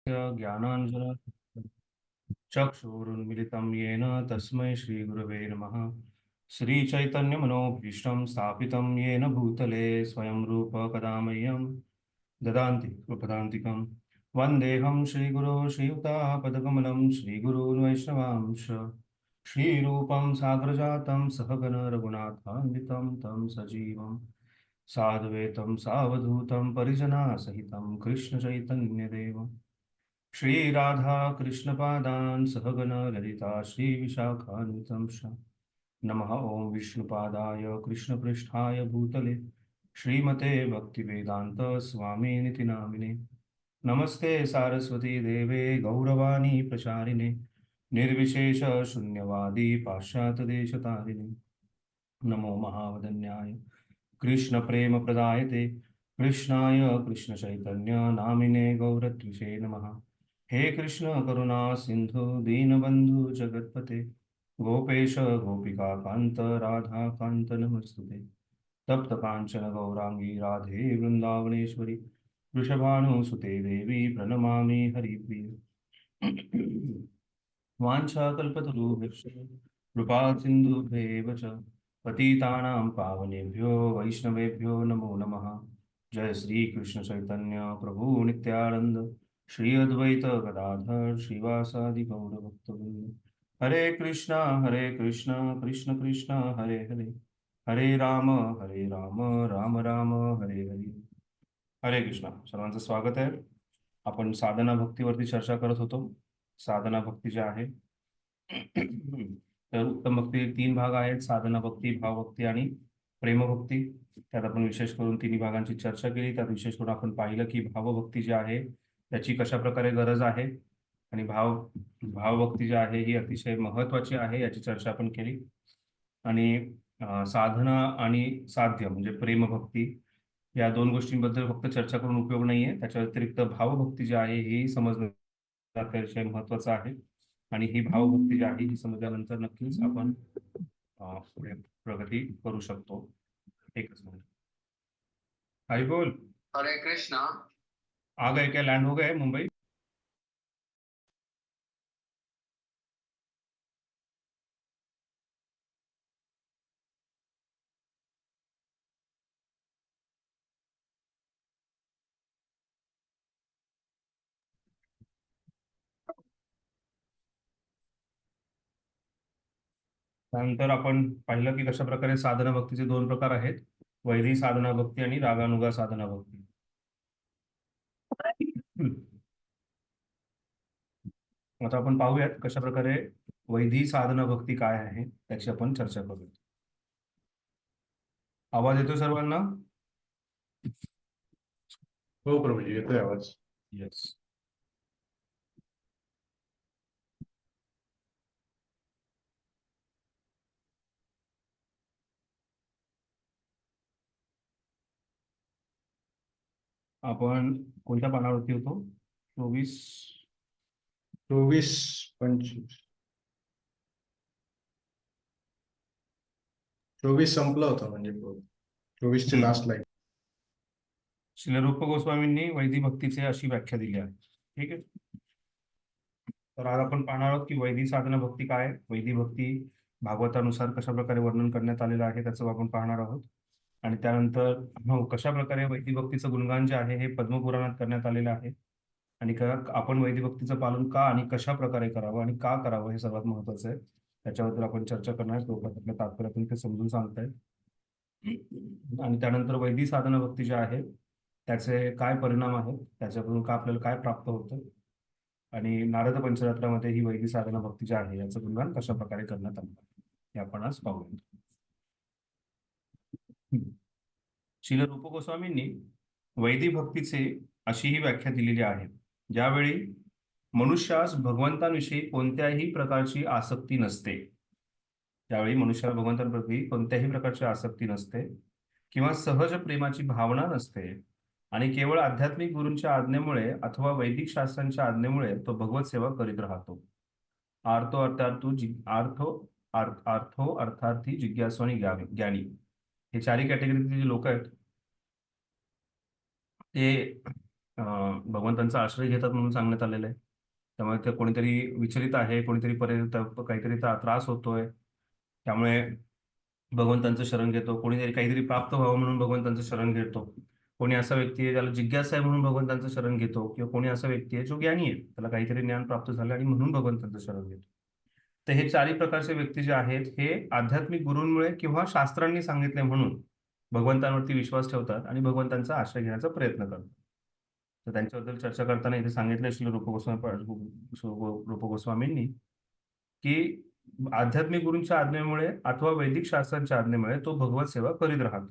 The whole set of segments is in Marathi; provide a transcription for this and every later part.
ज्ञानाञ्जन चक्षुरुन्मिलितं येन तस्मै श्रीगुरवे नमः। श्रीचैतन्यमनोभीष्टं स्थापितं येन भूतले स्वयं रूप कदा मह्यं ददान्ति कृपदान्तिकं। वन्देऽहं श्रीगुरो श्रीयुतापदकमलं श्रीगुरून् वैष्णवांश श्रीरूपं साग्रजातं सहगण रघुनाथान्वितं तं सजीवं साद्वैतं सावधूतं परिजनासहितं कृष्णचैतन्यदेवम् श्रीराधा कृष्णपादान् सहगण ललिता श्रीविशाखान्वितं श नमः ॐ विष्णुपादाय कृष्णपृष्ठाय भूतले श्रीमते भक्तिवेदान्त स्वामिनिति नामिने नमस्ते सारस्वती देवे गौरवाणी प्रचारिणे निर्विशेष शून्यवादी पाश्चात्यदेशतारिणे नमो महावदन्याय कृष्णप्रेमप्रदायते कृष्णाय कृष्णचैतन्य नामिने गौरत्विषे नमः। हे कृष्ण करुणा सिंधु दीनबंधु जगत्पते गोपेश गोपिका कांत राधा कांत नमस्तुते तप्त कांचन गौरांगी राधे वृंदावनेश्वरी वृषभानुसुते देवी प्रणमामि हरिप्रिय वाञ्छाकल्पतरुभ्यश्च कृपा सिन्धुभ्येव च पतितानां पावनेभ्यो वैष्णवेभ्यो नमो नमः। जय श्री कृष्ण चैतन्य प्रभु नित्यानंद श्री अद्वैत गदाधर श्रीवासादि गौरभक्तवृंद। हरे कृष्णा कृष्ण कृष्ण हरे हरे हरे राम राम राम हरे हरे। हरे कृष्णा सर्वांचं स्वागत आहे। आपण साधना भक्तीवरती चर्चा करत होतो। साधना भक्ती जी आहे तर उत्तम भक्ती तीन भाग आहेत, साधना भक्ती, भावभक्ती आणि प्रेमभक्ती। त्यात आपण विशेष करून तिन्ही भागांची चर्चा केली। त्यात विशेष करून आपण पाहिलं की भावभक्ती जी आहे त्याची कशा प्रकारे गरज आहे आणि भावभक्ती जी आहे ही अतिशय महत्वाची आहे याची चर्चा आपण केली। आणि साधना आणि साध्य म्हणजे प्रेमभक्ती या दोन गोष्टींबद्दल फक्त चर्चा करून उपयोग नाहीये, त्याच्या व्यतिरिक्त भावभक्ती जी आहे ही समजणं अतिशय महत्वाचं आहे। आणि ही भावभक्ती जी आहे ही समजल्यानंतर नक्कीच आपण पुढे प्रगती करू शकतो। एकच मिनिट। हरी बोल। हरे कृष्णा। आ गए क्या, लैंड हो गए मुंबई? त्यानंतर आपण पाहिलं की कशा प्रकारे साधना भक्तीचे दोन प्रकार आहेत, वैदिक साधना भक्ती आणि रागानुगा साधना भक्ती। आता आपण पाहूयात कशा प्रकारे वैदिक साधना भक्ती काय आहे त्याची आपण चर्चा करूया। आवाज येतोय सर्वांना? हो प्रभूजी, येतोय आवाज. येस। आपण कोणत्या पानावरती होतो? 24 24 25 24 संपलं होतं म्हणजे 24 ची लास्ट लाईन. श्रील रूप गोस्वामींनी वैदिक भक्तीचे अशी व्याख्या दिली आहे। ठीक आहे, तर आज आपण पाहणार आहोत की वैदिक साधना भक्ती काय आहे, वैदिक भक्ती भागवतानुसार कशा प्रकारे वर्णन करण्यात आलेलं आहे त्याचं आपण पाहणार आहोत। आणि त्यानंतर कशा प्रकारे वैदिक भक्तीचं गुणगान जे आहे हे पद्मपुराणात करण्यात आलेलं आहे आणि आपण वैदिक भक्तीचं पालन का आणि कशा प्रकारे करावं आणि का करावं हे सर्वात महत्वाचं आहे, त्याच्याबद्दल आपण चर्चा करणार आहोत। आपल्या तात्पर्यातून ते समजून सांगतायत। आणि त्यानंतर वैदिक साधना भक्ती जे आहे त्याचे काय परिणाम आहेत, त्याच्याकडून का आपल्याला काय प्राप्त होतं आणि नारद पंचरात्रामध्ये ही वैदिक साधना भक्ती जी आहे याचं गुणगान कशा प्रकारे करण्यात आलं हे आपण आज पाहूया। श्रील रूप गोस्वामींनी वैदिक भक्तीचे अशी ही व्याख्या दिलेली आहे, ज्यावेळी मनुष्यास भगवंतांविषयी कोणत्याही प्रकारची आसक्ती नसते, ज्यावेळी मनुष्याला भगवंतांप्रती कोणत्याही प्रकारची आसक्ती नसते किंवा सहज प्रेमाची भावना नसते आणि केवळ आध्यात्मिक गुरूंच्या आज्ञेमुळे अथवा वैदिक शास्त्रांच्या आज्ञेमुळे तो भगवत सेवा करीत राहतो। आर्थो अर्थार्थो आर्थो अर्थार्थी जिज्ञासू आणि ज्ञानी हे चारही कॅटेगरीचे जे लोक आहेत ते भगवंतांचा आश्रय घेतात म्हणून सांगण्यात आलेलं आहे. त्यामुळे ते कोणीतरी विचलित आहे, कोणीतरी पर्यंत काहीतरी त्रास होतोय, त्यामुळे भगवंतांचं शरण घेतो. कोणीतरी काहीतरी प्राप्त व्हावं म्हणून भगवंतांचं शरण घेतो. कोणी असा व्यक्ती आहे ज्याला जिज्ञासा आहे म्हणून भगवंतांचं शरण घेतो, किंवा कोणी असा व्यक्ती आहे जो ज्ञानी आहे, त्याला काहीतरी ज्ञान प्राप्त झालं आणि म्हणून भगवंतांचं शरण घेतो. तर हे चारही प्रकारचे व्यक्ती जे आहेत हे आध्यात्मिक गुरूंमुळे किंवा शास्त्रांनी सांगितले म्हणून भगवंतांवरती विश्वास ठेवतात आणि भगवंतांचा आश्रय घेण्याचा प्रयत्न करतात. तर त्यांच्याबद्दल चर्चा करताना इथे सांगितलं श्री रूप गोस्वामींनी की आध्यात्मिक गुरूंच्या आज्ञेमुळे अथवा वैदिक शास्त्रांच्या आज्ञेमुळे तो भगवत सेवा करीत राहतो.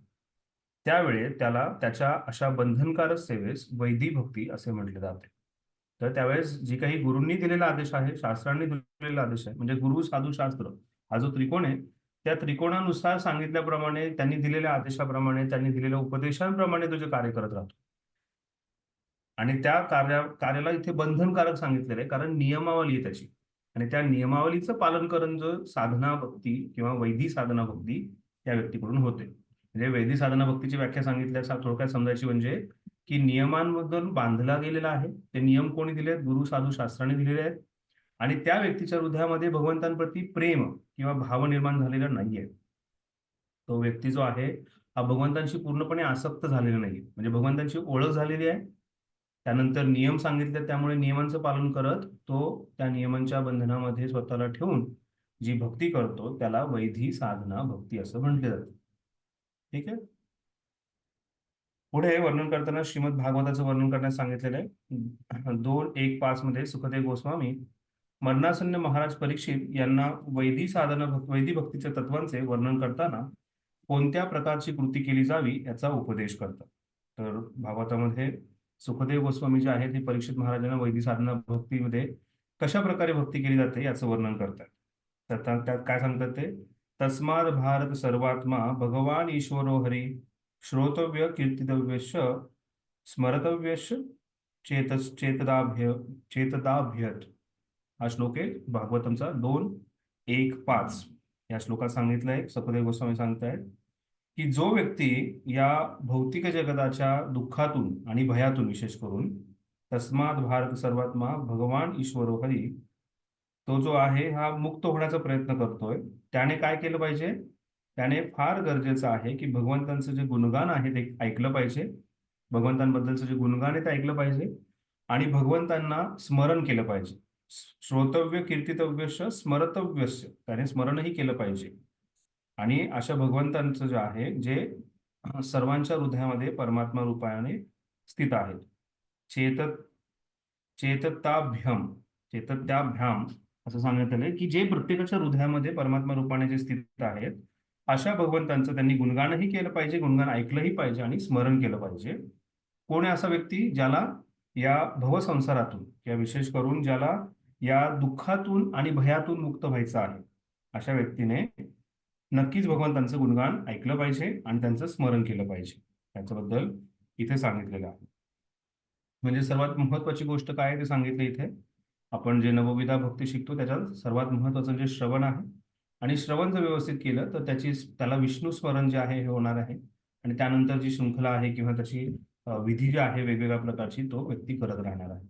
त्यावेळी त्याला त्याच्या अशा बंधनकारक सेवेस वैदी भक्ती असे म्हटले जाते. तर त्यावेळेस जी काही गुरूंनी दिलेला आदेश आहे, शास्त्रांनी दिलेला आदेश आहे, म्हणजे गुरु साधू शास्त्र हा जो त्रिकोण आहे, त्या त्रिकोणानुसार सांगितल्याप्रमाणे, त्यांनी दिलेल्या आदेशाप्रमाणे, त्यांनी दिलेल्या उपदेशांप्रमाणे तो जे कार्य करत राहतो. आणि त्या कार्याला इथे बंधनकारक सांगितलेलं आहे, कारण नियमावली आहे त्याची. आणि त्या नियमावलीचं पालन करून जो साधना भक्ती किंवा वैधी साधना भक्ती त्या व्यक्तीकडून होते. म्हणजे वैधी साधना भक्तीची व्याख्या सांगितल्यास थोडक्यात समजायची म्हणजे की नियमांमधून बांधला गेलेला आहे. ते नियम कोणी दिले आहेत? गुरु साधू शास्त्राने दिलेले आहेत. आणि त्या व्यक्तीच्या हृदयामध्ये भगवंतांप्रती प्रेम किंवा भाव निर्माण झालेला नाहीये. तो व्यक्ती जो आहे हा भगवंतांशी पूर्णपणे आसक्त झालेला नाही, म्हणजे भगवंतांची ओळख झालेली आहे. त्यानंतर नियम सांगितले, त्यामुळे नियमांचं पालन करत तो त्या नियमांच्या बंधनामध्ये स्वतःला ठेवून जी भक्ती करतो त्याला वैधी साधना भक्ती असं म्हटले जाते. ठीक आहे. पुढे वर्णन करताना श्रीमद भागवताचं वर्णन करण्यास सांगितलेलं आहे. 2:1:5 मध्ये सुखदेव गोस्वामी मरणासन्न महाराज परीक्षित यांना वैदी भक्तीच्या तत्वांचे वर्णन करताना कोणत्या प्रकारची कृती केली जावी याचा उपदेश करतात. तर भागवतामध्ये सुखदेव गोस्वामी जे आहेत ते परीक्षित महाराजांना वैदी साधना भक्तीमध्ये कशा प्रकारे भक्ती केली जाते याचं वर्णन करतात. तर त्यात काय सांगतात ते, तस्माद भारत सर्वात्मा भगवान ईश्वरो हरी श्रोतव्य कीर्तितव्यश्च स्मरतव्यश्च चेतदाभ्यत. हा श्लोक आहे भागवतमचा 2:1:5. या श्लोकात सांगितलंय, सुखदेव गोस्वामी सांगतायत की जो व्यक्ती या भौतिक जगताच्या दुःखातून आणि भयातून, विशेष करून तस्माद भारत सर्वात्मा भगवान ईश्वरो हरी, तो जो आहे हा मुक्त होण्याचा प्रयत्न करतोय, त्याने काय केलं पाहिजे? त्याने फार गरजेचं आहे की भगवंतांचं जे गुणगान आहे ते ऐकलं पाहिजे, भगवंतांबद्दलचं जे गुणगान आहे ते ऐकलं पाहिजे आणि भगवंतांना स्मरण केलं पाहिजे. श्रोतव्य कीर्तितव्यश्च स्मरतव्यश्च, त्याने स्मरणही केलं पाहिजे. आणि अशा भगवंतांचं जे आहे, जे सर्वांच्या हृदयामध्ये परमात्मा रूपाने स्थित आहेत. चेतताभ्यम चेतत्याभ्याम असं सांगण्यात आलंय की जे प्रत्येकाच्या हृदयामध्ये परमात्मा रूपाने जे स्थित आहेत, अशा भगवंतांचं त्यांनी गुणगानही केलं पाहिजे, गुणगान ऐकलंही पाहिजे आणि स्मरण केलं पाहिजे. कोण आहे असा व्यक्ती ज्याला या भवसंसारातून किंवा विशेष करून ज्याला या दुःखातून आणि भयातून मुक्त व्हायचं आहे, अशा व्यक्तीने नक्कीच भगवंतांचं गुणगान ऐकलं पाहिजे आणि त्यांचं स्मरण केलं पाहिजे. त्याच्याबद्दल इथे सांगितलेलं आहे. म्हणजे सर्वात महत्वाची गोष्ट काय आहे ते सांगितलं इथे. आपण जे नवविधा भक्ती शिकतो त्याच्यात सर्वात महत्वाचं जे श्रवण आहे, आणि श्रवण जर व्यवस्थित केलं तर त्याला विष्णू स्मरण जे आहे हे होणार आहे. आणि त्यानंतर जी शृंखला आहे किंवा त्याची विधी जी आहे वेगवेगळ्या प्रकारची, तो व्यक्ती करत राहणार आहे.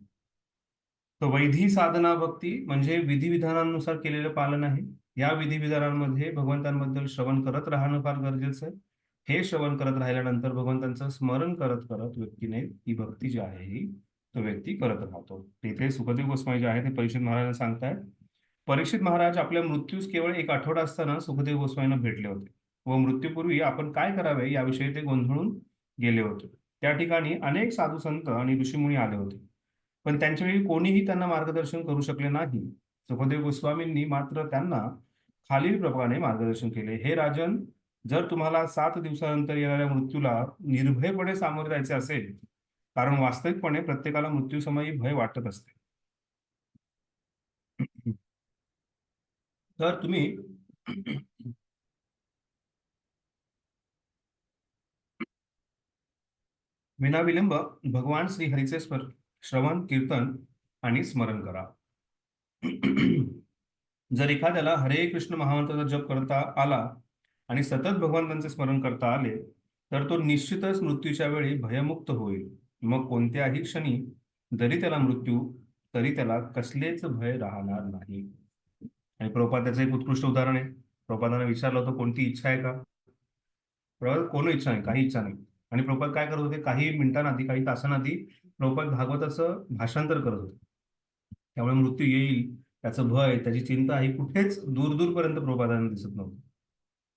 तर वैधी साधना भक्ती म्हणजे विधिविधानांनुसार केलेलं पालन आहे. या विधिविधानांमध्ये भगवंतांबद्दल श्रवण करत राहणं फार गरजेचं आहे. हे श्रवण करत राहिल्यानंतर भगवंतांचं स्मरण करत करत व्यक्तीने ही भक्ती जी आहे ही तो व्यक्ती करत राहतो. तिथे सुखदेव गोस्वामी जे आहे ते परीक्षित महाराजांना सांगतायत. परीक्षित महाराज आपल्या मृत्यूस केवळ 1 आठवडा असताना सुखदेव गोस्वामींना भेटले होते व मृत्यूपूर्वी आपण काय करावे याविषयी ते गोंधळून गेले होते. त्या ठिकाणी अनेक साधू संत आणि ऋषीमुनी आले होते, पण त्यांच्यावेळी कोणीही त्यांना मार्गदर्शन करू शकले नाही. सुखदेव गोस्वामींनी मात्र त्यांना खालीलप्रमाणे मार्गदर्शन केले. हे राजन, जर तुम्हाला 7 दिवसानंतर येणाऱ्या मृत्यूला निर्भयपणे सामोरे जायचे असेल, कारण वास्तविकपणे प्रत्येकाला मृत्यूसमयी भय वाटत असते, तर तुम्ही विनाविलंब भगवान श्रीहरीचे श्रवण, कीर्तन आणि स्मरण करा. जर एखाद्याला हरे कृष्ण महामंत्राचा जप करता आला आणि सतत भगवंतांचे स्मरण करता आले, तर तो निश्चितच मृत्यूच्या वेळी भयमुक्त होईल. मग कोणत्याही क्षणी जरी त्याला मृत्यू, तरी त्याला कसलेच भय राहणार नाही. आणि प्रभुपाद त्याचं एक उत्कृष्ट उदाहरण आहे. प्रभुपादांना विचारलं होतं कोणती इच्छा आहे का? प्रभुपाद कोण इच्छा नाही, काही इच्छा नाही. आणि प्रभुपाद काय करत होते, काही मिनिटांआधी, काही तासांआधी प्रभुपाद भागवताचं भाषांतर करत होते. त्यामुळे मृत्यू येईल त्याचं भय, त्याची चिंता ही कुठेच दूर दूरपर्यंत प्रभुपादांना दिसत नव्हतं.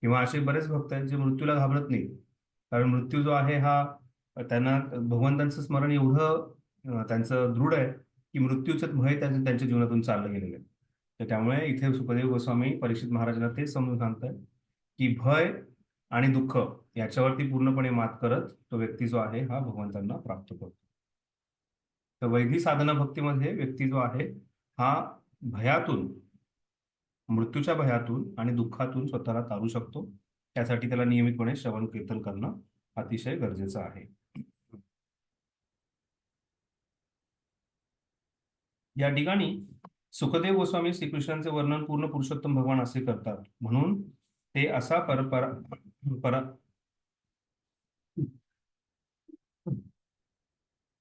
किंवा असे बरेच भक्त आहेत जे मृत्यूला घाबरत नाही. कारण मृत्यू जो आहे हा त्यांना भगवंतांचं स्मरण एवढं त्यांचं दृढ आहे की मृत्यूचं भय त्यांच्या जीवनातून चाललं गेलेलं आहे. तर त्यामुळे इथे सुखदेव गोस्वामी परीक्षित महाराजांना तेच समजून सांगतात की भय आणि दुःख याच्यावरती पूर्णपणे मात करत तो व्यक्ती जो आहे हा भगवंतांना प्राप्त करतो. तर वैदिक साधना भक्तीमध्ये व्यक्ती जो आहे हा भयातून, मृत्यूच्या भयातून आणि दुःखातून स्वतःला तारू शकतो. त्यासाठी त्याला नियमितपणे श्रवण कीर्तन करणं अतिशय गरजेचं आहे. या ठिकाणी सुखदेव गोस्वामी श्रीकृष्णांचे वर्णन पूर्ण पुरुषोत्तम भगवान असे करतात. म्हणून ते असा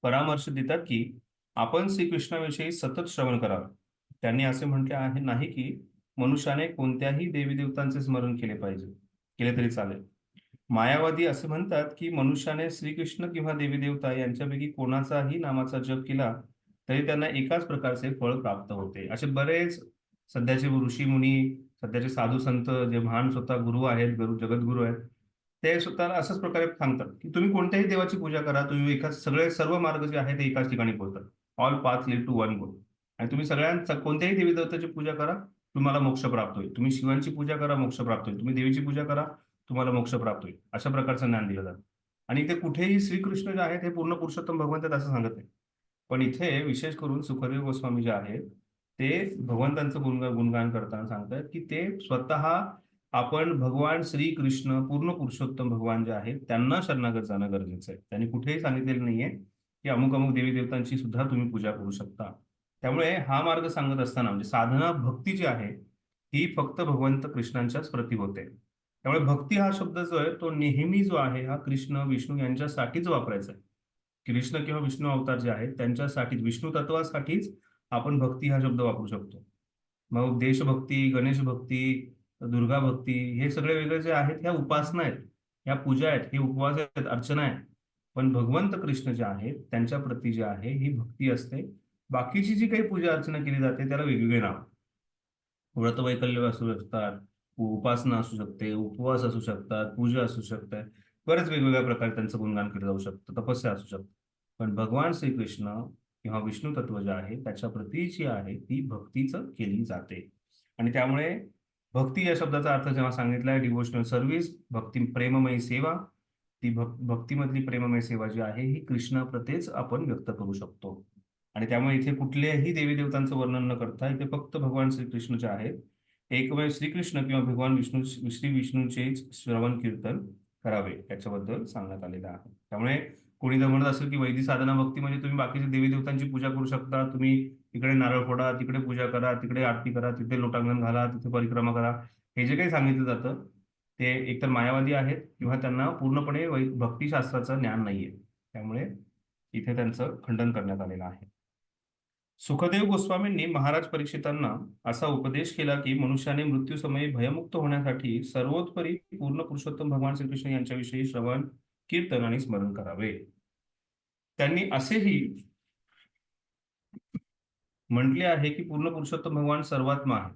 परामर्श देतात की आपण श्रीकृष्णाविषयी सतत श्रवण करावे. त्यांनी असे म्हटले आहे नाही की मनुष्याने कोणत्याही देवी देवतांचे स्मरण केले पाहिजे, केले तरी चालेल. मायावादी असे म्हणतात की मनुष्याने श्रीकृष्ण किंवा देवी देवता यांच्यापैकी कोणाचाही नामाचा जप केला तरी त्यांना एकाच प्रकारचे फळ प्राप्त होते. असे बरेच सध्याचे ऋषी मुनी, सध्याचे साधू संत जे महान स्वतः गुरु आहेत, जगद्गुरु आहेत, ते स्वतःला अशाच प्रकारे सांगतात की तुम्ही कोणत्याही देवाची पूजा करा, तुम्ही एकाच सगळे सर्व मार्ग जे आहेत ते एकाच ठिकाणी पोहोचतात. All path lead to one goal. आणि तुम्ही सगळ्यांचा कोणत्याही देवी देवताची पूजा करा, तुम्हाला मोक्ष प्राप्त होईल. तुम्ही शिवांची पूजा करा, मोक्ष प्राप्त होईल. तुम्ही देवीची पूजा करा, तुम्हाला मोक्ष प्राप्त होईल. अशा प्रकारचं ज्ञान दिलं जातं. आणि इथे कुठेही श्रीकृष्ण जे आहेत हे पूर्ण पुरुषोत्तम भगवंत आहेत असं सांगत नाही. पण इथे विशेष करून सुखदेव गोस्वामी जे आहेत ते भगवंतांचं गुणगान करताना सांगतात की ते स्वतः आपण भगवान श्रीकृष्ण पूर्ण पुरुषोत्तम भगवान जे आहेत त्यांना शरणागत जाणं गरजेचं आहे. त्यांनी कुठेही सांगितलेलं नाहीये की अमुक अमुक देवी देवतांची सुद्धा तुम्ही पूजा करू शकता. त्यामुळे हा मार्ग सांगत असताना म्हणजे साधना भक्ती जी आहे ही फक्त भगवंत कृष्णांच्याच प्रती होते. त्यामुळे भक्ती हा शब्द जो आहे तो नेहमी जो आहे हा कृष्ण विष्णू यांच्यासाठीच वापरायचा आहे. कृष्ण किंवा विष्णू अवतार जे आहेत त्यांच्यासाठीच, विष्णू तत्वासाठीच आपण भक्ती हा शब्द वापरू शकतो. मग देशभक्ती, गणेश भक्ती, दुर्गा भक्ती हे सगळे वेगळे जे आहेत ह्या उपासना आहेत, ह्या पूजा आहेत, हे उपवास आहेत, अर्चना आहे. पण भगवंत कृष्ण जे आहेत त्यांच्या प्रती जे आहे ही भक्ती असते. बाकीची जी काही पूजा अर्चना केली जाते त्याला वेगवेगळे नाव, व्रतवैकल्य असू शकतात, उपासना असू शकते, उपवास असू शकतात, पूजा असू शकतात, बरेच वेगवेगळ्या प्रकारे त्यांचं गुणगान केलं जाऊ शकतं, तपस्या असू शकतं. पण भगवान श्रीकृष्ण किंवा विष्णू तत्व जे आहे त्याच्या प्रती जी आहे ती भक्तीच केली जाते. आणि त्यामुळे भक्ती या शब्दाचा अर्थ जेव्हा सांगितला आहे डिवोशनल सर्व्हिस, भक्ती प्रेममयी सेवा, ती भक्तीमधली प्रेममय सेवा जी आहे ही कृष्णाप्रतेच आपण व्यक्त करू शकतो. आणि त्यामुळे इथे कुठल्याही देवी देवतांचं वर्णन न करता इथे फक्त भगवान श्रीकृष्ण जे आहेत, एकमेव श्रीकृष्ण किंवा भगवान विष्णू, श्री विष्णूचे श्रवण कीर्तन करावे याच्याबद्दल सांगण्यात आलेलं आहे. त्यामुळे कोणी जर म्हणत असेल की वैदिक साधना भक्ती म्हणजे तुम्ही बाकीच्या देवी देवतांची पूजा करू शकता, तुम्ही इकडे नारळ फोडा, तिकडे पूजा करा, तिकडे आरती करा, तिथे लोटांगण घाला, तिथे परिक्रमा करा, हे जे काही सांगितलं जातं ते एकतर मायावादी आहेत किंवा त्यांना पूर्णपणे भक्तिशास्त्राचं ज्ञान नाहीये. त्यामुळे इथे त्यांचं खंडन करण्यात आलेलं आहे. सुखदेव गोस्वामींनी महाराज परीक्षितांना असा उपदेश केला की मनुष्याने मृत्यूसमयी भयमुक्त होण्यासाठी सर्वोत्परी पूर्ण पुरुषोत्तम भगवान श्रीकृष्ण यांच्याविषयी श्रवण कीर्तन आणि स्मरण करावे. त्यांनी असेही म्हटले आहे की पूर्ण पुरुषोत्तम भगवान सर्वात्मा आहे.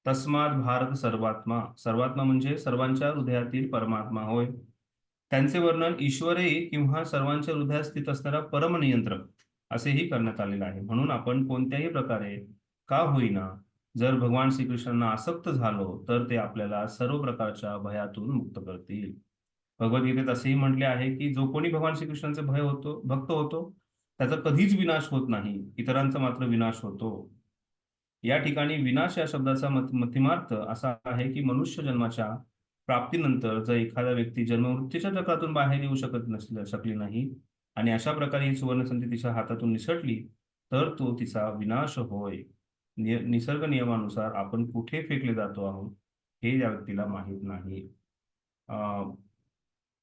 तस्मात भारत सर्वात्मा, सर्वात्मा म्हणजे सर्वांच्या हृदयातील परमात्मा होय. त्यांचे वर्णन ईश्वरही किंवा सर्वांच्या हृदयात स्थित असणारा परमनियंत्रक असेही करण्यात आलेलं आहे. म्हणून आपण कोणत्याही प्रकारे का होईना जर भगवान श्रीकृष्णांना आसक्त झालो तर ते आपल्याला सर्व प्रकारच्या भयातून मुक्त करतील. भगवद्गीतेत असेही म्हटले आहे की जो कोणी भगवान श्रीकृष्णांचे भक्त होतो त्याचा कधीच विनाश होत नाही, इतरांचा मात्र विनाश होतो. या ठिकाणी विनाश या शब्दाचा मतिमार्थ असा आहे की मनुष्य जन्माच्या प्राप्तीनंतर जर एखादा व्यक्ती जन्ममृत्यूच्या चक्रातून बाहेर येऊ शकली नाही आणि अशा प्रकारे ही सुवर्णसंधी तिच्या हातातून निसटली तर तो तिचा विनाश होय. निसर्ग नियमानुसार आपण कुठे फेकले जातो आहोत हे या व्यक्तीला माहीत नाही.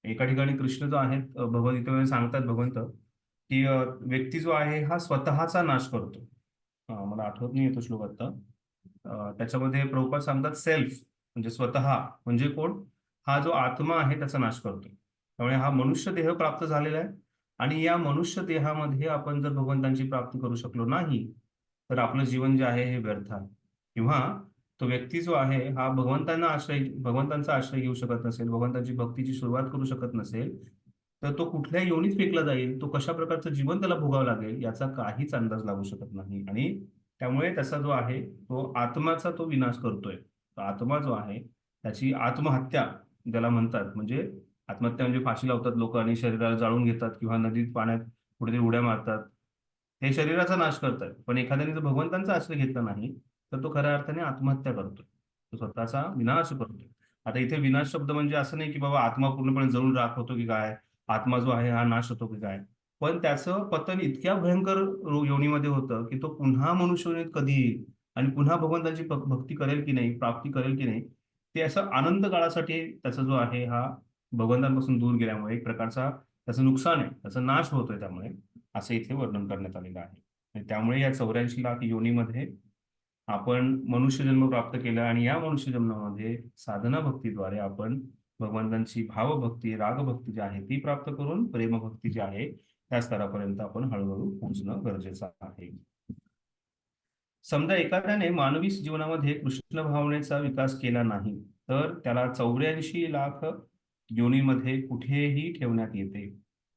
एका ठिकाणी कृष्ण जो आहे भगवद्गीतेमध्ये सांगतात भगवंत की व्यक्ती जो आहे हा स्वतःचा नाश करतो. मला आठवत नाही तो श्लोक आता. त्याच्यामध्ये प्रभुपाद सांगतात सेल्फ म्हणजे स्वतः म्हणजे कोण, हा जो आत्मा आहे त्याचा नाश करतो. त्यामुळे हा मनुष्य देह प्राप्त झालेला आहे आणि या मनुष्य देहामध्ये आपण जर भगवंतांची प्राप्ती करू शकलो नाही तर आपलं जीवन जे आहे हे व्यर्थ आहे. किंवा तो व्यक्ती जो आहे हा भगवंतांचा आश्रय घेऊ शकत नसेल, भगवंतांची भक्तीची सुरुवात करू शकत नसेल, तर तो कुठल्या योनीत फेकला जाईल, तो कशा प्रकारचं जीवन त्याला भोगावं लागेल याचा काहीच अंदाज लागू शकत नाही. आणि त्यामुळे त्याचा जो आहे तो आत्माचा तो विनाश करतोय. तो आत्मा जो आहे त्याची आत्महत्या ज्याला म्हणतात, म्हणजे आत्महत्या म्हणजे फाशी लावतात लोक आणि शरीराला जाळून घेतात किंवा नदीत पाण्यात कुठेतरी उड्या मारतात. हे शरीराचा नाश करतात. पण एखाद्याने जर भगवंतांचा आश्रय घेतला नाही तर तो खऱ्या अर्थाने आत्महत्या करतोय, तो स्वतःचा विनाश करतोय. आता इथे विनाश शब्द म्हणजे असं नाही की बाबा आत्मा पूर्णपणे जळून राख होतो की काय, आत्मा जो आहे हा नाश होतो की काय. पण त्याचं पतन इतक्या भयंकर योनीमध्ये होतं की तो पुन्हा मनुष्य योनीत कधी येईल आणि पुन्हा भगवंताची भक्ती करेल की नाही, प्राप्ती करेल की नाही, ते असं आनंद काळासाठी त्याचा जो आहे हा भगवंतांपासून दूर गेल्यामुळे एक प्रकारचा त्याचं नुकसान आहे, त्याचा नाश होतोय. त्यामुळे असं इथे वर्णन करण्यात आलेलं आहे. आणि त्यामुळे या 84 लाख योनीमध्ये आपण मनुष्य जन्म प्राप्त केला आणि या मनुष्य जन्मामध्ये साधना भक्तीद्वारे आपण भगवंतांची भावभक्ती, रागभक्ती जी आहे ती प्राप्त करून प्रेमभक्ती जी आहे त्या स्तरापर्यंत आपण हळूहळू पोहोचणं गरजेचं आहे. समजा एखाद्याने मानवी जीवनामध्ये कृष्ण भावनेचा विकास केला नाही तर त्याला 84 लाख योनीमध्ये कुठेही ठेवण्यात येते.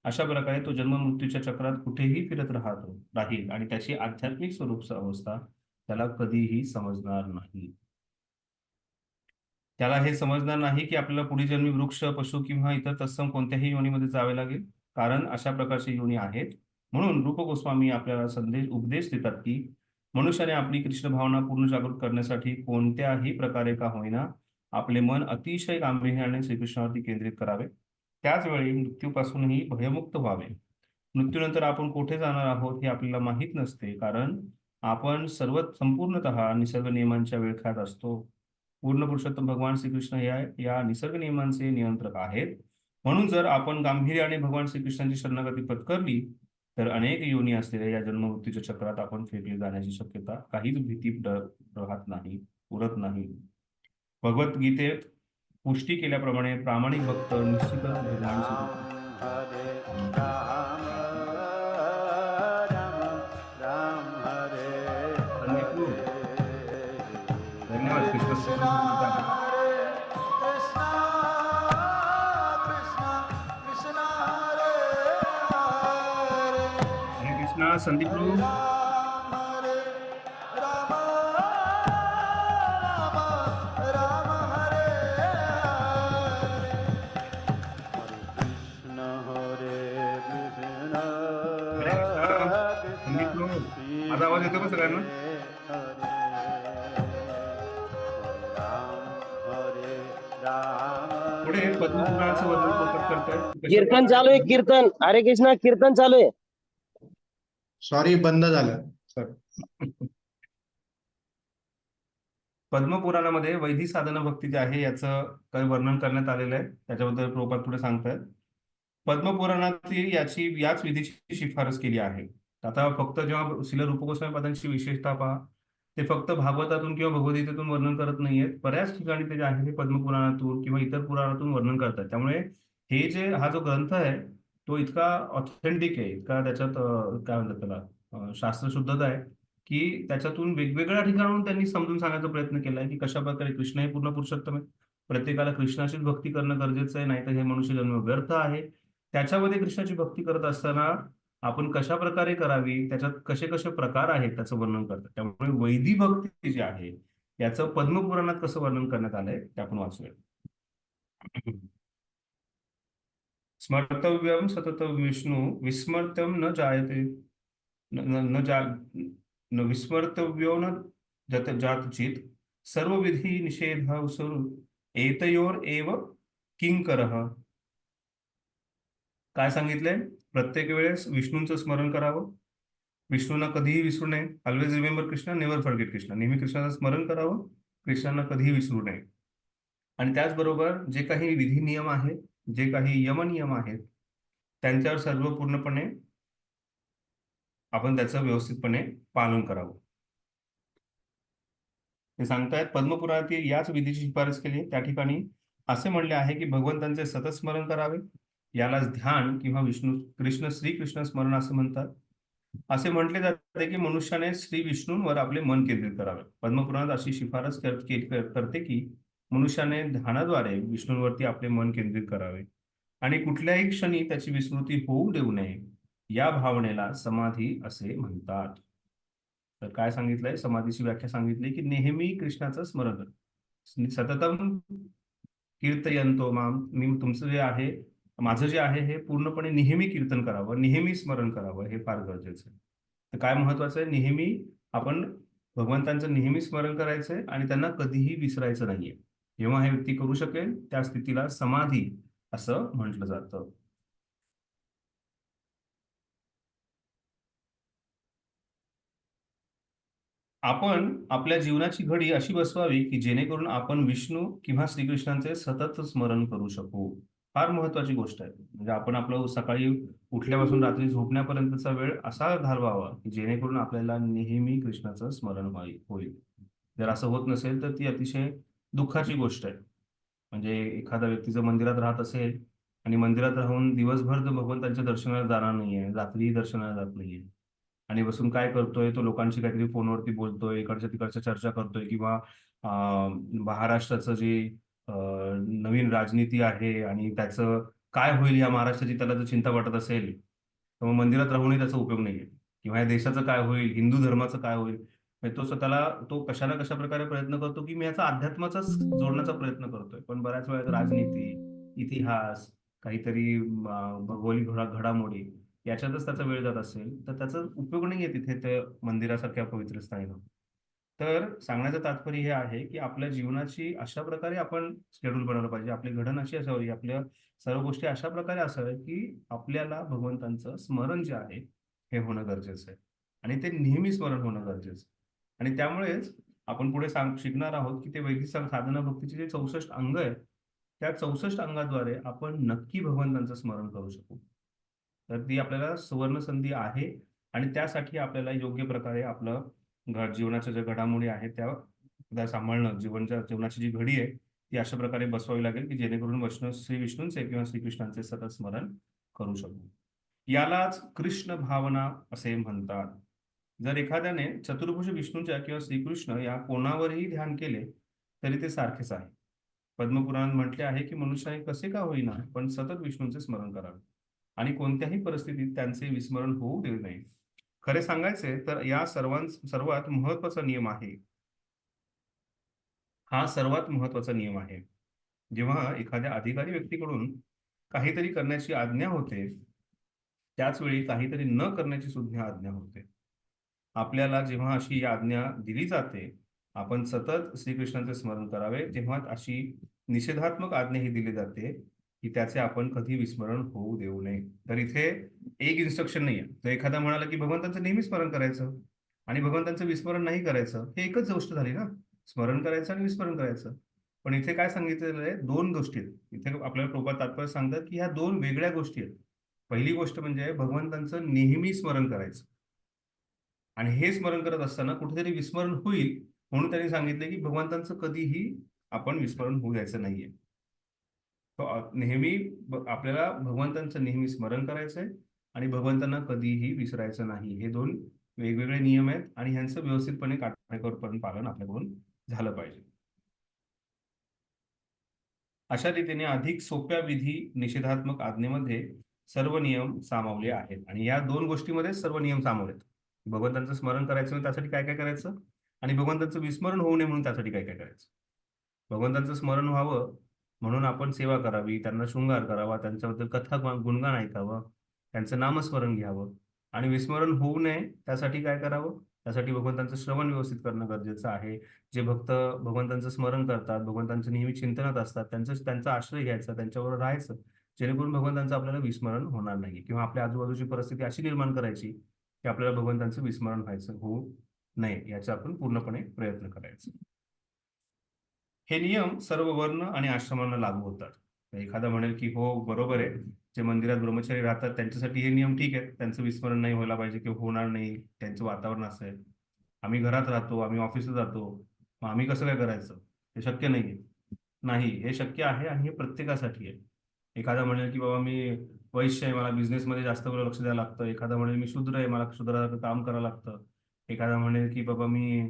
अशा प्रकारे तो जन्म मृत्यूच्या चक्रात कुठेही फिरत राहील आणि त्याची आध्यात्मिक स्वरूप अवस्था त्याला कधीही समजणार नाही. त्याला हे समजणार नाही की आपल्याला पुढील जन्मी वृक्ष, पशु किंवा इतर तत्सम कोणत्याही योनीमध्ये जावे लागेल, कारण अशा प्रकारची योनी आहेत. म्हणून रूप गोस्वामी आपल्याला उपदेश देतात की मनुष्याने आपली कृष्ण भावना पूर्ण जागृत करण्यासाठी कोणत्याही प्रकारे का होईना आपले मन अतिशय गांभीर्याने श्रीकृष्णावरती केंद्रित करावे. त्याचवेळी मृत्यूपासूनही भयमुक्त व्हावे. मृत्यूनंतर आपण कुठे जाणार आहोत हे आपल्याला माहीत नसते, कारण आपण संपूर्णतः निसर्ग नियमांच्या विळख्यात असतो. पूर्ण पुरुषोत्तम भगवान श्रीकृष्ण या निसर्ग नियमांचे नियंत्रक आहेत. म्हणून जर आपण गांभीर्याने भगवान श्रीकृष्णांची शरणागती पत्करली तर अनेक योनी असलेल्या या जन्ममृत्यूच्या चक्रात आपण फेकले जाण्याची शक्यता काहीच भीती राहत नाही, उरत नाही. भगवद्गीतेत पुष्टी केल्याप्रमाणे प्रामाणिक भक्त निश्चितच भगवान श्रीकृष्ण. हरे राम राम राम हरे संदीप, धन्यवाद. हरे कृष्ण कृष्णा कृष्णा कृष्णा हरे हरे हरे कृष्णा संदीप. हरे राम राम राम हरे हरे हरे कृष्ण हरे कृष्णा संदीप. माझा आवाज येतो का सगळ्यांना? पुढे पद्मपुराणाचं वर्णन कोणतं करतायत? कीर्तन चालू आहे, कीर्तन. हरे कृष्णा कीर्तन चालू आहे. सॉरी, बंद झालं सर. पद्मपुराणामध्ये वैदिक साधना भक्ती जे आहे याचं काही वर्णन करण्यात आलेलं आहे. त्याच्याबद्दल प्रभुपाद पुढे सांगतायत. पद्मपुराणातील याच विधीची शिफारस केली आहे. आता फक्त जेव्हा श्रील रूप गोस्वामी पादांची विशेषता पहा, ते फक्त भागवतातून किंवा भगवद्गीतेतून वर्णन करत नाहीयेत. बऱ्याच ठिकाणी ते जे आहे ते पद्मपुराणातून किंवा इतर पुराणातून वर्णन करतात. त्यामुळे हा जो ग्रंथ आहे तो इतका ऑथेंटिक आहे, इतका त्याच्यात काय म्हणतात त्याला शास्त्रशुद्धता आहे की त्याच्यातून वेगवेगळ्या ठिकाणाहून त्यांनी समजून सांगण्याचा प्रयत्न केलाय की कशा प्रकारे कृष्ण हे पूर्ण पुरुषोत्तम आहे. प्रत्येकाला कृष्णाचीच भक्ती करणं गरजेचं आहे, नाहीतर हे मनुष्य जन्म व्यर्थ आहे. त्याच्यामध्ये कृष्णाची भक्ती करत असताना आपण कशा प्रकारे करावी, त्याच्यात कसे कसे प्रकार आहेत त्याचं वर्णन करतात. त्यामुळे वैदिक भक्ती जी आहे याचं पद्मपुराणात कसं वर्णन करण्यात आलंय ते आपण वाचूया. स्मर्तव्यम सतत विष्णू विस्मर्त्यम न जायते न न न जा न विस्मर्तव्यो न जातचित सर्वविधी निषेधावसरु एतयोर एव किंकरः. काय सांगितलंय? प्रत्येक वेळेस विष्णूंचं स्मरण करावं, विष्णूंना कधीही विसरू नये. Always remember Krishna, never forget Krishna. नेहमी कृष्णाचं स्मरण करावं, कृष्णांना कधीही विसरू नये. आणि त्याचबरोबर जे काही विधी नियम आहेत, जे काही यमनियम आहेत त्यांच्यावर सर्व पूर्णपणे आपण त्याचं व्यवस्थितपणे पालन करावं. ते सांगतायत पद्मपुराणातील याच विधीची शिफारस केली. त्या ठिकाणी असे म्हणले आहे की भगवंतांचे सतत स्मरण करावे. यालाच ध्यान किंवा श्रीकृष्ण स्मरण असं म्हणतात. असे म्हटले जाते की मनुष्याने श्री विष्णूंवर आपले मन केंद्रित करावे. पद्मपुराणात अशी शिफारस करते की मनुष्याने ध्यानाद्वारे विष्णूंवरती आपले मन केंद्रित करावे आणि कुठल्याही क्षणी त्याची विस्मृती होऊ देऊ नये. या भावनेला समाधी असे म्हणतात. तर काय सांगितलंय, समाधीची व्याख्या सांगितली की नेहमी कृष्णाचं स्मरण कर, सततम कीर्तयंतो माम, मी तुमचं जे आहे, माझं जे आहे हे पूर्णपणे नेहमी कीर्तन करावं, नेहमी स्मरण करावं, हे फार गरजेचं आहे. तर काय महत्वाचं आहे, नेहमी आपण भगवंतांचं नेहमी स्मरण करायचंय आणि त्यांना कधीही विसरायचं नाहीये. जेव्हा हे व्यक्ती करू शकेल त्या स्थितीला समाधी असं म्हटलं जातं. आपण आपल्या जीवनाची घडी अशी बसवावी की जेणेकरून आपण विष्णू किंवा श्रीकृष्णांचे सतत स्मरण करू शकू. फार महत्वाची गोष्ट आहे. म्हणजे आपण आपलं सकाळी उठल्यापासून रात्री झोपण्यापर्यंतचा वेळ असा घालवावा की जेणेकरून आपल्याला नेहमी कृष्णाचं स्मरण होईल. जर असं होत नसेल तर ती अतिशय दुःखाची गोष्ट आहे. म्हणजे एखादा व्यक्ती जर मंदिरात राहत असेल आणि मंदिरात राहून दिवसभर जर भगवंतांच्या दर्शनाला जाणार नाहीये, रात्रीही दर्शनाला जात नाहीये आणि बसून काय करतोय, तो लोकांशी काहीतरी फोनवरती बोलतोय, इकडच्या तिकडच्या चर्चा करतोय किंवा महाराष्ट्राचं जे नवीन राजनीती आहे आणि त्याचं काय होईल या महाराष्ट्राची त्याला जर चिंता वाटत असेल तर मग मंदिरात राहूनही त्याचा उपयोग नाहीये. किंवा या देशाचं काय होईल, हिंदू धर्माचं काय होईल, म्हणजे तो स्वतःला तो कशा ना कशा प्रकारे प्रयत्न करतो की मी याचा अध्यात्माचाच जोडण्याचा प्रयत्न करतोय, पण बऱ्याच वेळा राजनीती, इतिहास, काहीतरी भौगोलिक घडामोडी याच्यातच त्याचा वेळ जात असेल तर त्याचा उपयोग नाहीये तिथे त्या मंदिरासारख्या पवित्र स्थानाला. तर सांगण्याचं तात्पर्य हे आहे की आपल्या जीवनाची अशा प्रकारे आपण शेड्यूल बनवलं पाहिजे, आपली घडण अशी असावी, आपल्या सर्व गोष्टी अशा प्रकारे असाव्या की आपल्याला भगवंतांचं स्मरण जे आहे हे होणं गरजेचं आहे आणि ते नेहमी स्मरण होणं गरजेचं आहे. आणि त्यामुळेच आपण पुढे शिकणार आहोत की ते वैदिक साधना भक्तीचे जे 64 अंग आहेत त्या 64 अंगाद्वारे आपण नक्की भगवंतांचं स्मरण करू शकू. तर ती आपल्याला सुवर्ण संधी आहे आणि त्यासाठी आपल्याला योग्य प्रकारे आपलं जीवनाच्या ज्या घडामोडी आहेत त्या सांभाळणं, जीवनाची जी घडी आहे ती अशा प्रकारे बसवावी लागेल की जेणेकरून श्री विष्णूंचे किंवा श्रीकृष्णांचे सतत स्मरण करू शकू. यालाच कृष्ण भावना असे म्हणतात. जर एखाद्याने चतुर्भुज विष्णूच्या किंवा श्रीकृष्ण या कोणावरही ध्यान केले तरी ते सारखेच आहे. पद्मपुराणात म्हटले आहे की मनुष्याने कसे का होईना पण सतत विष्णूंचे स्मरण करावे आणि कोणत्याही परिस्थितीत त्यांचे विस्मरण होऊ देऊ नये. खरे सांगायचे तर या सर्वात महत्वाचा नियम आहे. हा सर्वात महत्वाचा नियम आहे. जेव्हा एखाद्या अधिकारी व्यक्तीकडून काहीतरी करण्याची आज्ञा होते त्याच वेळी काहीतरी न करण्याची सुद्धा आज्ञा होते. आपल्याला जेव्हा अशी आज्ञा दिली जाते आपण सतत श्रीकृष्णांचे स्मरण करावे, तेव्हा अशी निषेधात्मक आज्ञा ही दिली जाते की त्याचे आपण कधी विस्मरण होऊ देऊ नये. तर इथे एक इन्स्ट्रक्शन नाहीये. तर एखादा म्हणाला की भगवंतांचं नेहमी स्मरण करायचं आणि भगवंतांचं विस्मरण नाही करायचं, हे एकच गोष्ट झाली ना, स्मरण करायचं आणि विस्मरण करायचं. पण इथे काय सांगितलेलं आहे, दोन गोष्टी आहेत. इथे आपल्याला प्रभुपाद तात्पर्य सांगतात की ह्या दोन वेगळ्या गोष्टी आहेत. पहिली गोष्ट म्हणजे भगवंतांचं नेहमी स्मरण करायचं आणि हे स्मरण करत असताना कुठेतरी विस्मरण होईल म्हणून त्यांनी सांगितले की भगवंतांचं कधीही आपण विस्मरण होऊ द्यायचं नाहीये. नेहमी आपल्याला भगवंतांचं नेहमी स्मरण करायचंय आणि भगवंतांना कधीही विसरायचं नाही. हे दोन वेगवेगळे नियम आहेत आणि ह्यांचं व्यवस्थितपणे काटेकोरपणे पालन आपल्याकडून झालं पाहिजे. अशा रीतीने अधिक सोप्या विधी निषेधात्मक आज्ञेमध्ये सर्व नियम सामावले आहेत आणि या दोन गोष्टीमध्ये सर्व नियम सामावले आहेत. भगवंतांचं स्मरण करायचं त्यासाठी काय काय करायचं आणि भगवंतांचं विस्मरण होऊ नये म्हणून त्यासाठी काय काय करायचं. भगवंतांचं स्मरण व्हावं म्हणून आपण सेवा करावी, त्यांना शृंगार करावा, त्यांच्याबद्दल कथा गुणगान ऐकावं, त्यांचं नामस्मरण घ्यावं आणि विस्मरण होऊ नये त्यासाठी काय करावं, त्यासाठी भगवंतांचं श्रवण व्यवस्थित करणं गरजेचं आहे. जे भक्त भगवंतांचं स्मरण करतात, भगवंतांचं नेहमी चिंतनात असतात, त्यांचा आश्रय घ्यायचा, त्यांच्याबरोबर राहायचं, जेणेकरून भगवंतांचं आपल्याला विस्मरण होणार नाही. किंवा आपल्या आजूबाजूची परिस्थिती अशी निर्माण करायची की आपल्याला भगवंतांचं विस्मरण होऊ नये, याचा आपण पूर्णपणे प्रयत्न करायचा. हे नियम सर्व वर्ण आणि आश्रमांना लागू होतात. एखादा म्हणेल की हो बरोबर आहे, जे मंदिरात ब्रह्मचारी राहतात त्यांच्यासाठी हे नियम ठीक आहेत, त्यांचं विस्मरण नाही व्हायला पाहिजे किंवा होणार नाही, त्यांचं वातावरण असं आहे. आम्ही घरात राहतो, आम्ही ऑफिसला जातो, मग आम्ही कसं काय करायचं? हे शक्य नाहीये. नाही, हे शक्य आहे आणि हे प्रत्येकासाठी आहे. एखादा म्हणेल की बाबा मी वैश्य आहे, मला बिझनेसमध्ये जास्त वेळ लक्ष द्यावं लागतं. एखादा म्हणेल मी शूद्र आहे, मला शूद्राचं काम करावं लागतं. एखादा म्हणेल की बाबा मी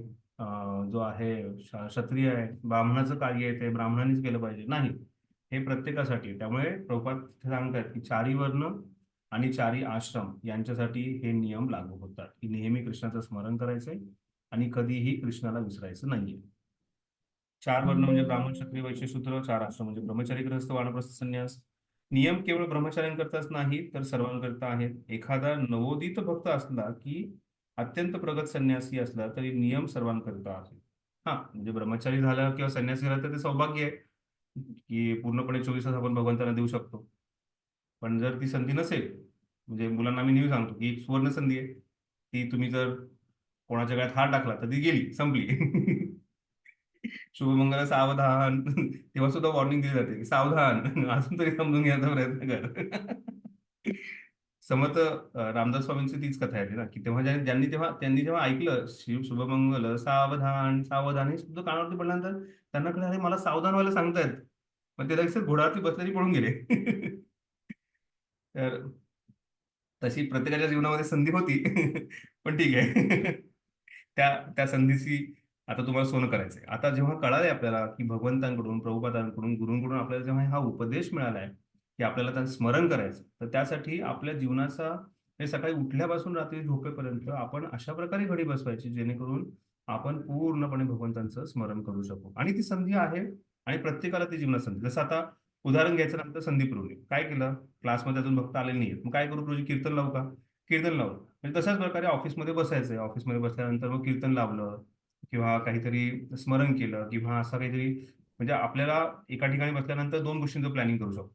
जो आहे क्षत्रिय आहे, ब्राह्मणाचं कार्य आहे ते ब्राह्मणानेच केलं पाहिजे. नाही, हे प्रत्येकासाठी आहे. त्यामुळे प्रभुपाद तिथे सांगतात की चारी वर्ण आणि चारी आश्रम यांच्यासाठी हे नियम लागू होतात, की नेहमी कृष्णाचं स्मरण करायचंय आणि कधीही कृष्णाला विसरायचं नाहीये. चार वर्ण म्हणजे ब्राह्मण, क्षत्रिय, वैश्य, शूद्र. चार आश्रम म्हणजे ब्रह्मचारी, गृहस्थ, वानप्रस्थ, संन्यास. नियम केवळ ब्रह्मचाऱ्यांकरताच नाही तर सर्वांकरता आहेत. एखादा नवोदित भक्त असला की अत्यंत प्रगत संन्यासी असला तरी नियम सर्वांकरता आहे. हा, म्हणजे ब्रह्मचारी झाला किंवा संन्यासी झाला तर ते सौभाग्य आहे की पूर्णपणे 24 तास आपण भगवंतांना देऊ शकतो. पण जर ती संधी नसेल, म्हणजे मुलांना मी नेहमी सांगतो की एक सुवर्ण संधी आहे, ती तुम्ही जर कोणाच्या गळ्यात हार टाकला तर ती गेली, संपली. शुभमंगल सावधान. तेव्हा सुद्धा वॉर्निंग दिली जाते की सावधान, अजून तरी समजून घ्यायचा प्रयत्न कर. समर्थ रामदास स्वामींची तीच कथा आहे ना, की तेव्हा त्यांनी जेव्हा ऐकलं शिव शुभमंगल सावधान सावधान हे शब्द कानावरती पडल्यानंतर त्यांना कळलं, अरे मला सावधान व्हायला सांगतायत. मग ते लगेच घोड्यावरती बसलेली पळून गेले. तर तशी प्रत्येकाच्या जीवनामध्ये संधी होती. पण ठीक आहे. त्या त्या संधीची आता तुम्हाला सोनं करायचंय. आता जेव्हा कळालंय आपल्याला की भगवंतांकडून, प्रभुपादांकडून, गुरूंकडून आपल्याला जेव्हा हा उपदेश मिळालाय की आपल्याला त्यांचं स्मरण करायचं, तर त्यासाठी आपल्या जीवनाचा हे सकाळी उठल्यापासून रात्री झोपेपर्यंत आपण अशा प्रकारे घडी बसवायची जेणेकरून आपण पूर्णपणे भगवंतांचं स्मरण करू शकू. आणि ती संधी आहे आणि प्रत्येकाला ती जीवनात संधी. जसं आता उदाहरण घ्यायचं नंतर संदीप प्रभूने काय केलं, क्लासमध्ये अजून भक्त आलेले नाहीयेत, मग काय करू प्रभूजी, कीर्तन लावू का? कीर्तन लावलं. म्हणजे तशाच प्रकारे ऑफिसमध्ये बसायचंय, ऑफिसमध्ये बसल्यानंतर मग कीर्तन लावलं किंवा काहीतरी स्मरण केलं किंवा असं काहीतरी. म्हणजे आपल्याला एका ठिकाणी बसल्यानंतर दोन गोष्टींचं प्लॅनिंग करू शकतो.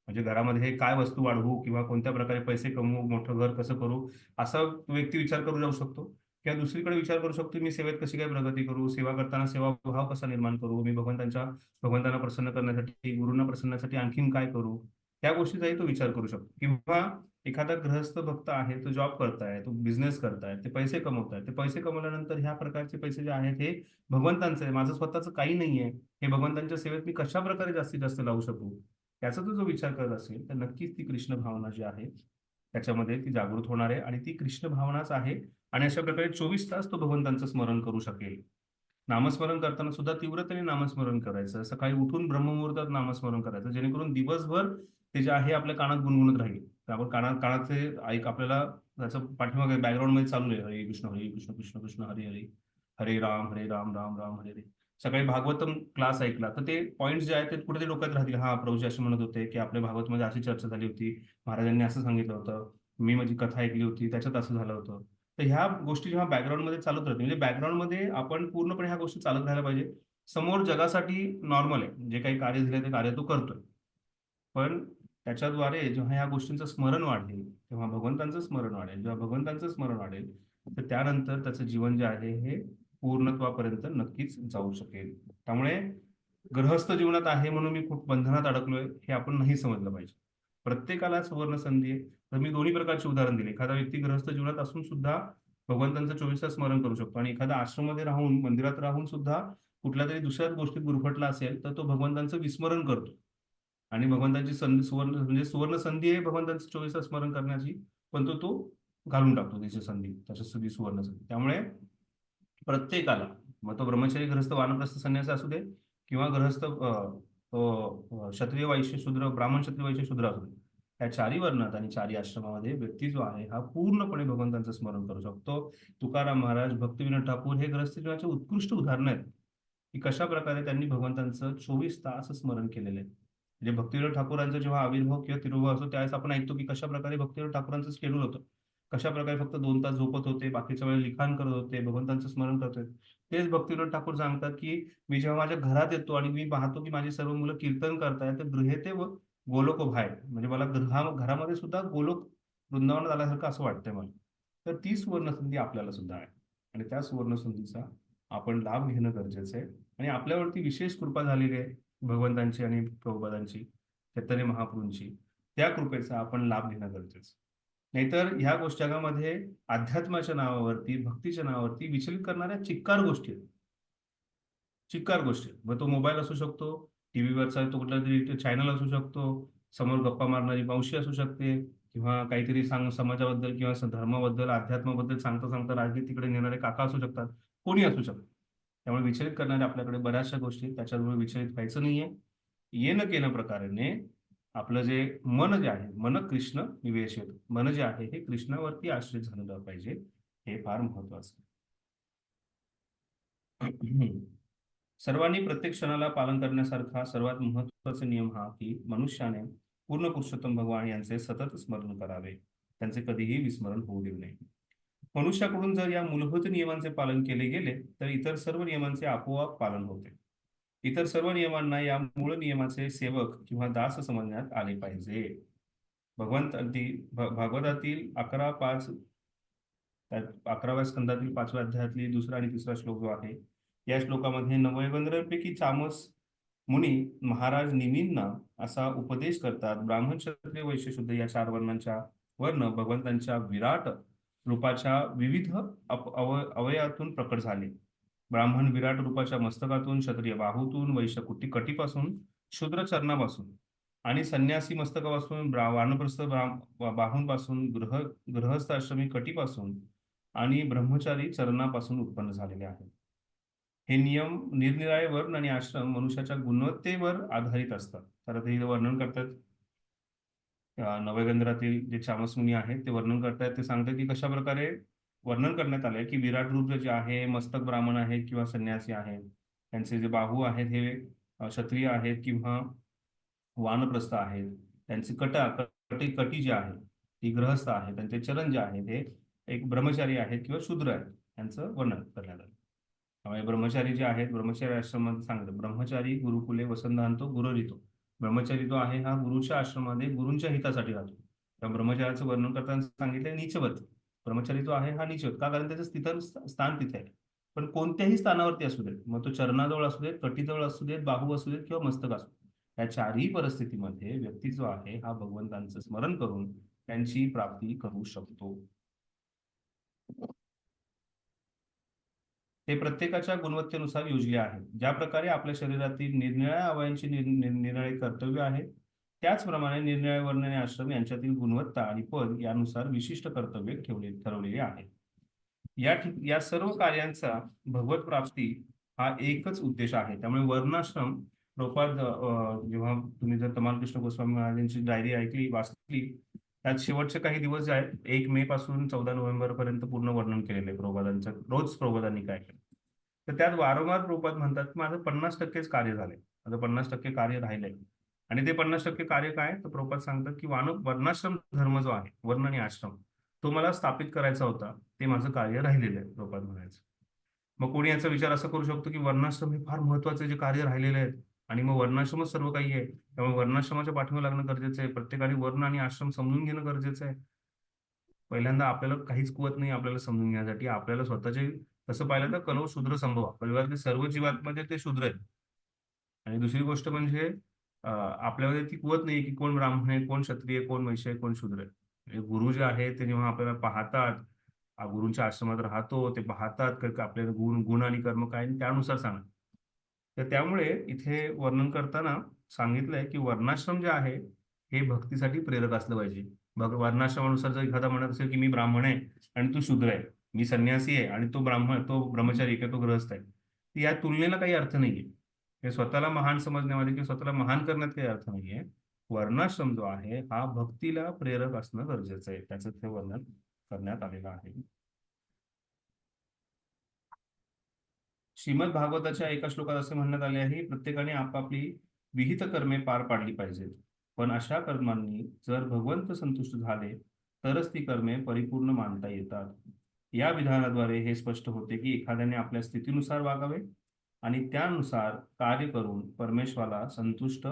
म्हणजे घरामध्ये काय वस्तू वाढवू किंवा कोणत्या प्रकारे पैसे कमवू, मोठं घर कसं करू, असा तो व्यक्ती विचार करू जाऊ शकतो. किंवा दुसरीकडे विचार करू शकतो, मी सेवेत कशी काय प्रगती करू, सेवा करताना सेवाभाव कसा निर्माण करू, मी भगवंतांना प्रसन्न करण्यासाठी, गुरूंना प्रसन्नासाठी आणखीन काय करू, त्या गोष्टीचाही तो विचार करू शकतो. किंवा एखादा गृहस्थ भक्त आहे, तो जॉब करताय, तो बिझनेस करताय, ते पैसे कमवताय, ते पैसे कमवल्यानंतर ह्या प्रकारचे पैसे जे आहेत हे भगवंतांचे आहे, माझं स्वतःचं काही नाहीये, हे भगवंतांच्या सेवेत मी कशा प्रकारे जास्तीत जास्त लावू शकू, त्याचा तो जो विचार करत असेल तर नक्कीच ती कृष्ण भावना जी आहे त्याच्यामध्ये ती जागृत होणार आहे आणि ती कृष्ण भावनाच आहे. आणि अशा प्रकारे 24 तास तो भगवंतांचं स्मरण करू शकेल. नामस्मरण करताना सुद्धा तीव्रतेने नामस्मरण करायचं, सकाळी उठून ब्रह्ममुहूर्तात नामस्मरण करायचं, जेणेकरून दिवसभर ते जे आहे आपल्या कानात गुणगुणत राहील. तर आपण कानाचे ऐक आपल्याला त्याचं पाठीमागे बॅकग्राऊंड मध्ये चालू आहे, हरे कृष्ण कृष्ण कृष्ण हरे हरे, हरे राम राम राम हरे हरे. सकाळी भागवतम क्लास ऐकला तर ते पॉईंट्स जे आहेत ते कुठे डोक्यात राहतील. हा, प्रभूजी असे म्हणत होते की आपल्या भागवतमध्ये अशी चर्चा झाली होती, महाराजांनी असं सांगितलं होतं, मी माझी कथा ऐकली होती त्याच्यात असं झालं होतं. तर ह्या गोष्टी जेव्हा बॅकग्राऊंडमध्ये चालत राहतील, म्हणजे बॅकग्राऊंडमध्ये आपण पूर्णपणे ह्या गोष्टी चालत राहायला पाहिजे. समोर जगासाठी नॉर्मल आहे, जे काही कार्य झाले ते कार्य तो करतोय, पण त्याच्याद्वारे जेव्हा ह्या गोष्टींचं स्मरण वाढेल तेव्हा भगवंतांचं स्मरण वाढेल, जेव्हा भगवंतांचं स्मरण वाढेल तर त्यानंतर त्याचं जीवन जे आहे हे पूर्णत्वापर्यंत नक्कीच जाऊ शकेल. त्यामुळे गृहस्थ जीवनात आहे म्हणून मी खूप बंधनात अडकलोय हे आपण नाही समजलं पाहिजे. प्रत्येकाला सुवर्ण संधी आहे. तर मी दोन्ही प्रकारचे उदाहरण दिले. एखादा व्यक्ती गृहस्थ जीवनात असून सुद्धा भगवंतांचं 24 तास स्मरण करू शकतो आणि एखादा आश्रममध्ये राहून, मंदिरात राहून सुद्धा कुठल्या तरी दुसऱ्याच गोष्टीत गुरफटला असेल तर तो भगवंतांचं विस्मरण करतो. आणि भगवंतांची संधी सुवर्ण, म्हणजे सुवर्ण संधी आहे भगवंतांचं 24 तास स्मरण करण्याची, पण तो घालून टाकतो त्याची संधी, त्याची सुवर्ण संधी. त्यामुळे प्रत्येकाला, मग तो ब्रह्मचारी, गृहस्थ, वानप्रस्थ, संन्यासी असू दे किंवा गृहस्थ क्षत्रिय, वैश्य, शूद्र, ब्राह्मण, क्षत्रिय, वैश्य, शूद्र असू दे, या चारी वर्णात आणि चारी आश्रमामध्ये व्यक्ती जो आहे हा पूर्णपणे भगवंतांचं स्मरण करू शकतो. तुकाराम महाराज, भक्तिविनोद ठाकूर हे गृहस्थ जीवनाचे उत्कृष्ट उदाहरण आहेत की कशा प्रकारे त्यांनी भगवंतांचं 24 तास स्मरण केलेलं आहे. म्हणजे भक्तिविनोद ठाकूरांचा जेव्हा आविर्भाव किंवा तिरुभाव असतो त्यावेळेस आपण ऐकतो की कशा प्रकारे भक्तिविनोद ठाकूरांचं शेड्यूल होतं, कशा प्रकारे फक्त 2 तास झोपत होते, बाकीच्या वेळेला लिखाण करत होते, भगवंतांचं स्मरण करत होते. तेच भक्तिविनोद ठाकूर सांगतात की मी जेव्हा माझ्या घरात येतो आणि मी पाहतो की माझी सर्व मुलं कीर्तन करतायत, तर गृहेते व गोलोक बाहेर, म्हणजे मला घरामध्ये सुद्धा गोलोक वृंदावनात आल्यासारखं असं वाटतंय मला. तर ती सुवर्णसंधी आपल्याला सुद्धा आहे आणि त्या सुवर्णसंधीचा आपण लाभ घेणं गरजेचं आहे. आणि आपल्यावरती विशेष कृपा झालेली आहे भगवंतांची आणि प्रभुपादांची, चैतन्य महाप्रभूंची. त्या कृपेचा आपण लाभ घेणं गरजेचं. नाहीतर ह्या जगामध्ये अध्यात्माच्या नावावरती, भक्तीच्या नावावरती विचलित करणाऱ्या चिक्कार गोष्टी आहेत. चिक्कार गोष्टी आहेत. मग तो मोबाईल असू शकतो, टीव्हीवरचा तो कुठला तरी चॅनल असू शकतो, समोर गप्पा मारणारी मावशी असू शकते किंवा काहीतरी समाजाबद्दल किंवा धर्माबद्दल, अध्यात्माबद्दल सांगता सांगता राजनीतीकडे नेणारे काका असू शकतात, कोणी असू शकतं. त्यामुळे विचलित करणाऱ्या आपल्याकडे बऱ्याचशा गोष्टी आहेत. त्याच्यामुळे विचलित व्हायचं नाहीये. येन केन प्रकाराने आपलं जे मन जे आहे, मन कृष्ण निवेशित. मन जे आहे हे कृष्णावरती आश्रित झालेलं पाहिजे. हे फार महत्वाचं आहे. सर्वांनी प्रत्येक क्षणाला पालन करण्यासारखा सर्वात महत्त्वाचा नियम हा की मनुष्याने पूर्ण पुरुषोत्तम भगवान यांचे सतत स्मरण करावे. त्यांचे कधीही विस्मरण होऊ देऊ नये. मनुष्याकडून जर या मूलभूत नियमांचे पालन केले गेले तर इतर सर्व नियमांचे आपोआप पालन होते. इतर सर्व नियमांना या मूळ नियमाचे सेवक किंवा दास समजण्यात आले पाहिजे. भागवतातील 11:5 11व्या स्कंदातील 5व्या अध्यायातली 2रा आणि 3रा श्लोक जो आहे, या श्लोकामध्ये नवयवंद्रांपैकी चामस मुनी महाराज निमींना असा उपदेश करतात. ब्राह्मण, क्षत्रिय, वैश्य, शूद्र या 4 वर्णांच्या वर्ण भगवंतांच्या विराट रूपाच्या विविध अवयवातून प्रकट झाले. ब्राह्मण विराट रूपाच्या मस्तकातून, क्षत्रिय बाहूतून, वैश्य कटीपासून, शूद्र चरणापासून आणि संन्यासी मस्तकापासून, वानप्रस्थ बाहूंपासून, गृहस्थ आश्रमी कटीपासून आणि ब्रह्मचारी चरणापासून उत्पन्न झालेले आहेत. हे नियम निरनिराळे वर्ण आणि आश्रम मनुष्याच्या गुणवत्तेवर आधारित असतात. तर ते वर्णन करतात नवयगंध्रातील जे चामस मुनी आहेत ते वर्णन करतात. ते सांगतात की कशा प्रकारे वर्णन करण्यात आलंय की विराट रूप जे आहे, मस्तक ब्राह्मण आहे किंवा संन्यासी आहेत, त्यांचे जे बाहू आहेत हे क्षत्रिय आहेत किंवा वानप्रस्थ आहेत, त्यांची कटी जी आहे ती गृहस्थ आहे, त्यांचे चरण जे आहे ते एक ब्रह्मचारी आहेत किंवा शूद्र आहेत, यांचं वर्णन करण्यात आलं. त्यामुळे ब्रह्मचारी जे आहेत, ब्रह्मचारी आश्रमामध्ये सांगतात ब्रह्मचारी गुरुकुले वसंतांतो गुरुरितो. ब्रह्मचारी जो आहे हा गुरुच्या आश्रमामध्ये गुरूंच्या हितासाठी राहतो. त्या ब्रह्मचार्याचं वर्णन करताना सांगितलंय नीचवत. ब्रह्मचारी जो आहे हा नीचवत का, कारण त्याचं स्थान तिथे आहे. पण कोणत्याही स्थानावरती असू देत, मग तो चरणाजवळ असू देत, कटीजवळ असू देत, बाहू असू देत किंवा मस्तक असू देत, या 4ही परिस्थितीमध्ये व्यक्ती जो आहे हा भगवंतांचं स्मरण करून त्यांची प्राप्ती करू शकतो. ते प्रत्येकाच्या गुणवत्तेनुसार योजले आहे. ज्या प्रकारे आपल्या शरीरातील निरनिराळ्या अवयवांची निरनिराळे कर्तव्य आहे, त्याचप्रमाणे निरनिराळे वर्ण आणि आश्रम यांच्यातील गुणवत्ता आणि पद यानुसार विशिष्ट कर्तव्य ठरवलेले आहे. या सर्व कार्यांचा भगवत प्राप्ती हा एकच उद्देश आहे. त्यामुळे वर्णाश्रम प्रभुपाद जेव्हा तुम्ही जर तमाल कृष्ण गोस्वामी महाराजांची डायरी ऐकली, वाचली, त्यात शेवटचे काही दिवस जे आहेत 1 मे पासून 14 नोव्हेंबर पर्यंत पूर्ण वर्णन केलेलं आहे प्रभुपादांचं. रोज प्रभुपादांनी काय केलं तर त्यात वारंवार प्रभुपाद म्हणतात की माझं 50%च कार्य झालंय, माझं 50% कार्य राहिलंय. आणि ते 50% कार्य काय, तर प्रभुपाद सांगतात की वर्णाश्रम धर्म जो आहे, वर्ण आणि आश्रम, तो मला स्थापित करायचा होता, ते माझं कार्य राहिलेलं आहे, प्रभुपाद म्हणायचं. मग कोणी याचा विचार असा करू शकतो की वर्णाश्रम हे फार महत्वाचे जे कार्य राहिलेले आहेत आणि मग वर्णाश्रमच सर्व काही आहे, त्यामुळे वर्णाश्रमाच्या पाठीमागे लागणं गरजेचं आहे. प्रत्येकाने वर्ण आणि आश्रम समजून घेणं गरजेचं आहे. पहिल्यांदा आपल्याला काहीच कुवत नाही आपल्याला समजून घेण्यासाठी. आपल्याला स्वतःचे तसं पाहिलं तर कलौ शूद्र संभव, परिवारातील सर्व जीवात्मध्ये ते शूद्र आहेत. आणि दुसरी गोष्ट म्हणजे आपल्यामध्ये ती कुवत नाही की कोण ब्राह्मण आहे, कोण क्षत्रिय, कोण वैश्य आहे, कोण शूद्र आहे. म्हणजे गुरु जे आहे ते जेव्हा आपल्याला पाहतात, गुरूंच्या आश्रमात राहतो, ते पाहतात की आपल्याला गुण आणि कर्म काय, त्यानुसार सांगतात. तर त्यामुळे इथे वर्णन करताना सांगितलंय की वर्णाश्रम जे आहे हे भक्तीसाठी प्रेरक असलं पाहिजे. वर्णाश्रमानुसार जर एखादा म्हणत असेल की मी ब्राह्मण आहे आणि तू शूद्र आहे, मी संन्यासी आहे आणि तो ब्रह्मचारी किंवा तो गृहस्थ आहे, तर या तुलनेला काही अर्थ नाहीये. हे स्वतःला महान समजण्यामध्ये किंवा स्वतःला महान करण्यात काही अर्थ नाहीये. वर्णाश्रम जो आहे हा भक्तीला प्रेरक असणं गरजेचं आहे, त्याचं ते वर्णन करण्यात आलेलं आहे. श्रीमद भागवताच्या एका श्लोकात असे म्हणण्यात आले आहे, प्रत्येकाने आपापली विहित कर्मे पार पाडली पाहिजेत, पण अशा कर्मांनी जर भगवंत संतुष्ट झाले तरच ती कर्मे परिपूर्ण मानता येतात. या विधानाद्वारे हे स्पष्ट होते की एखाद्याने आपल्या स्थितीनुसार वागावे आणि त्यानुसार कार्य करून परमेश्वराला संतुष्ट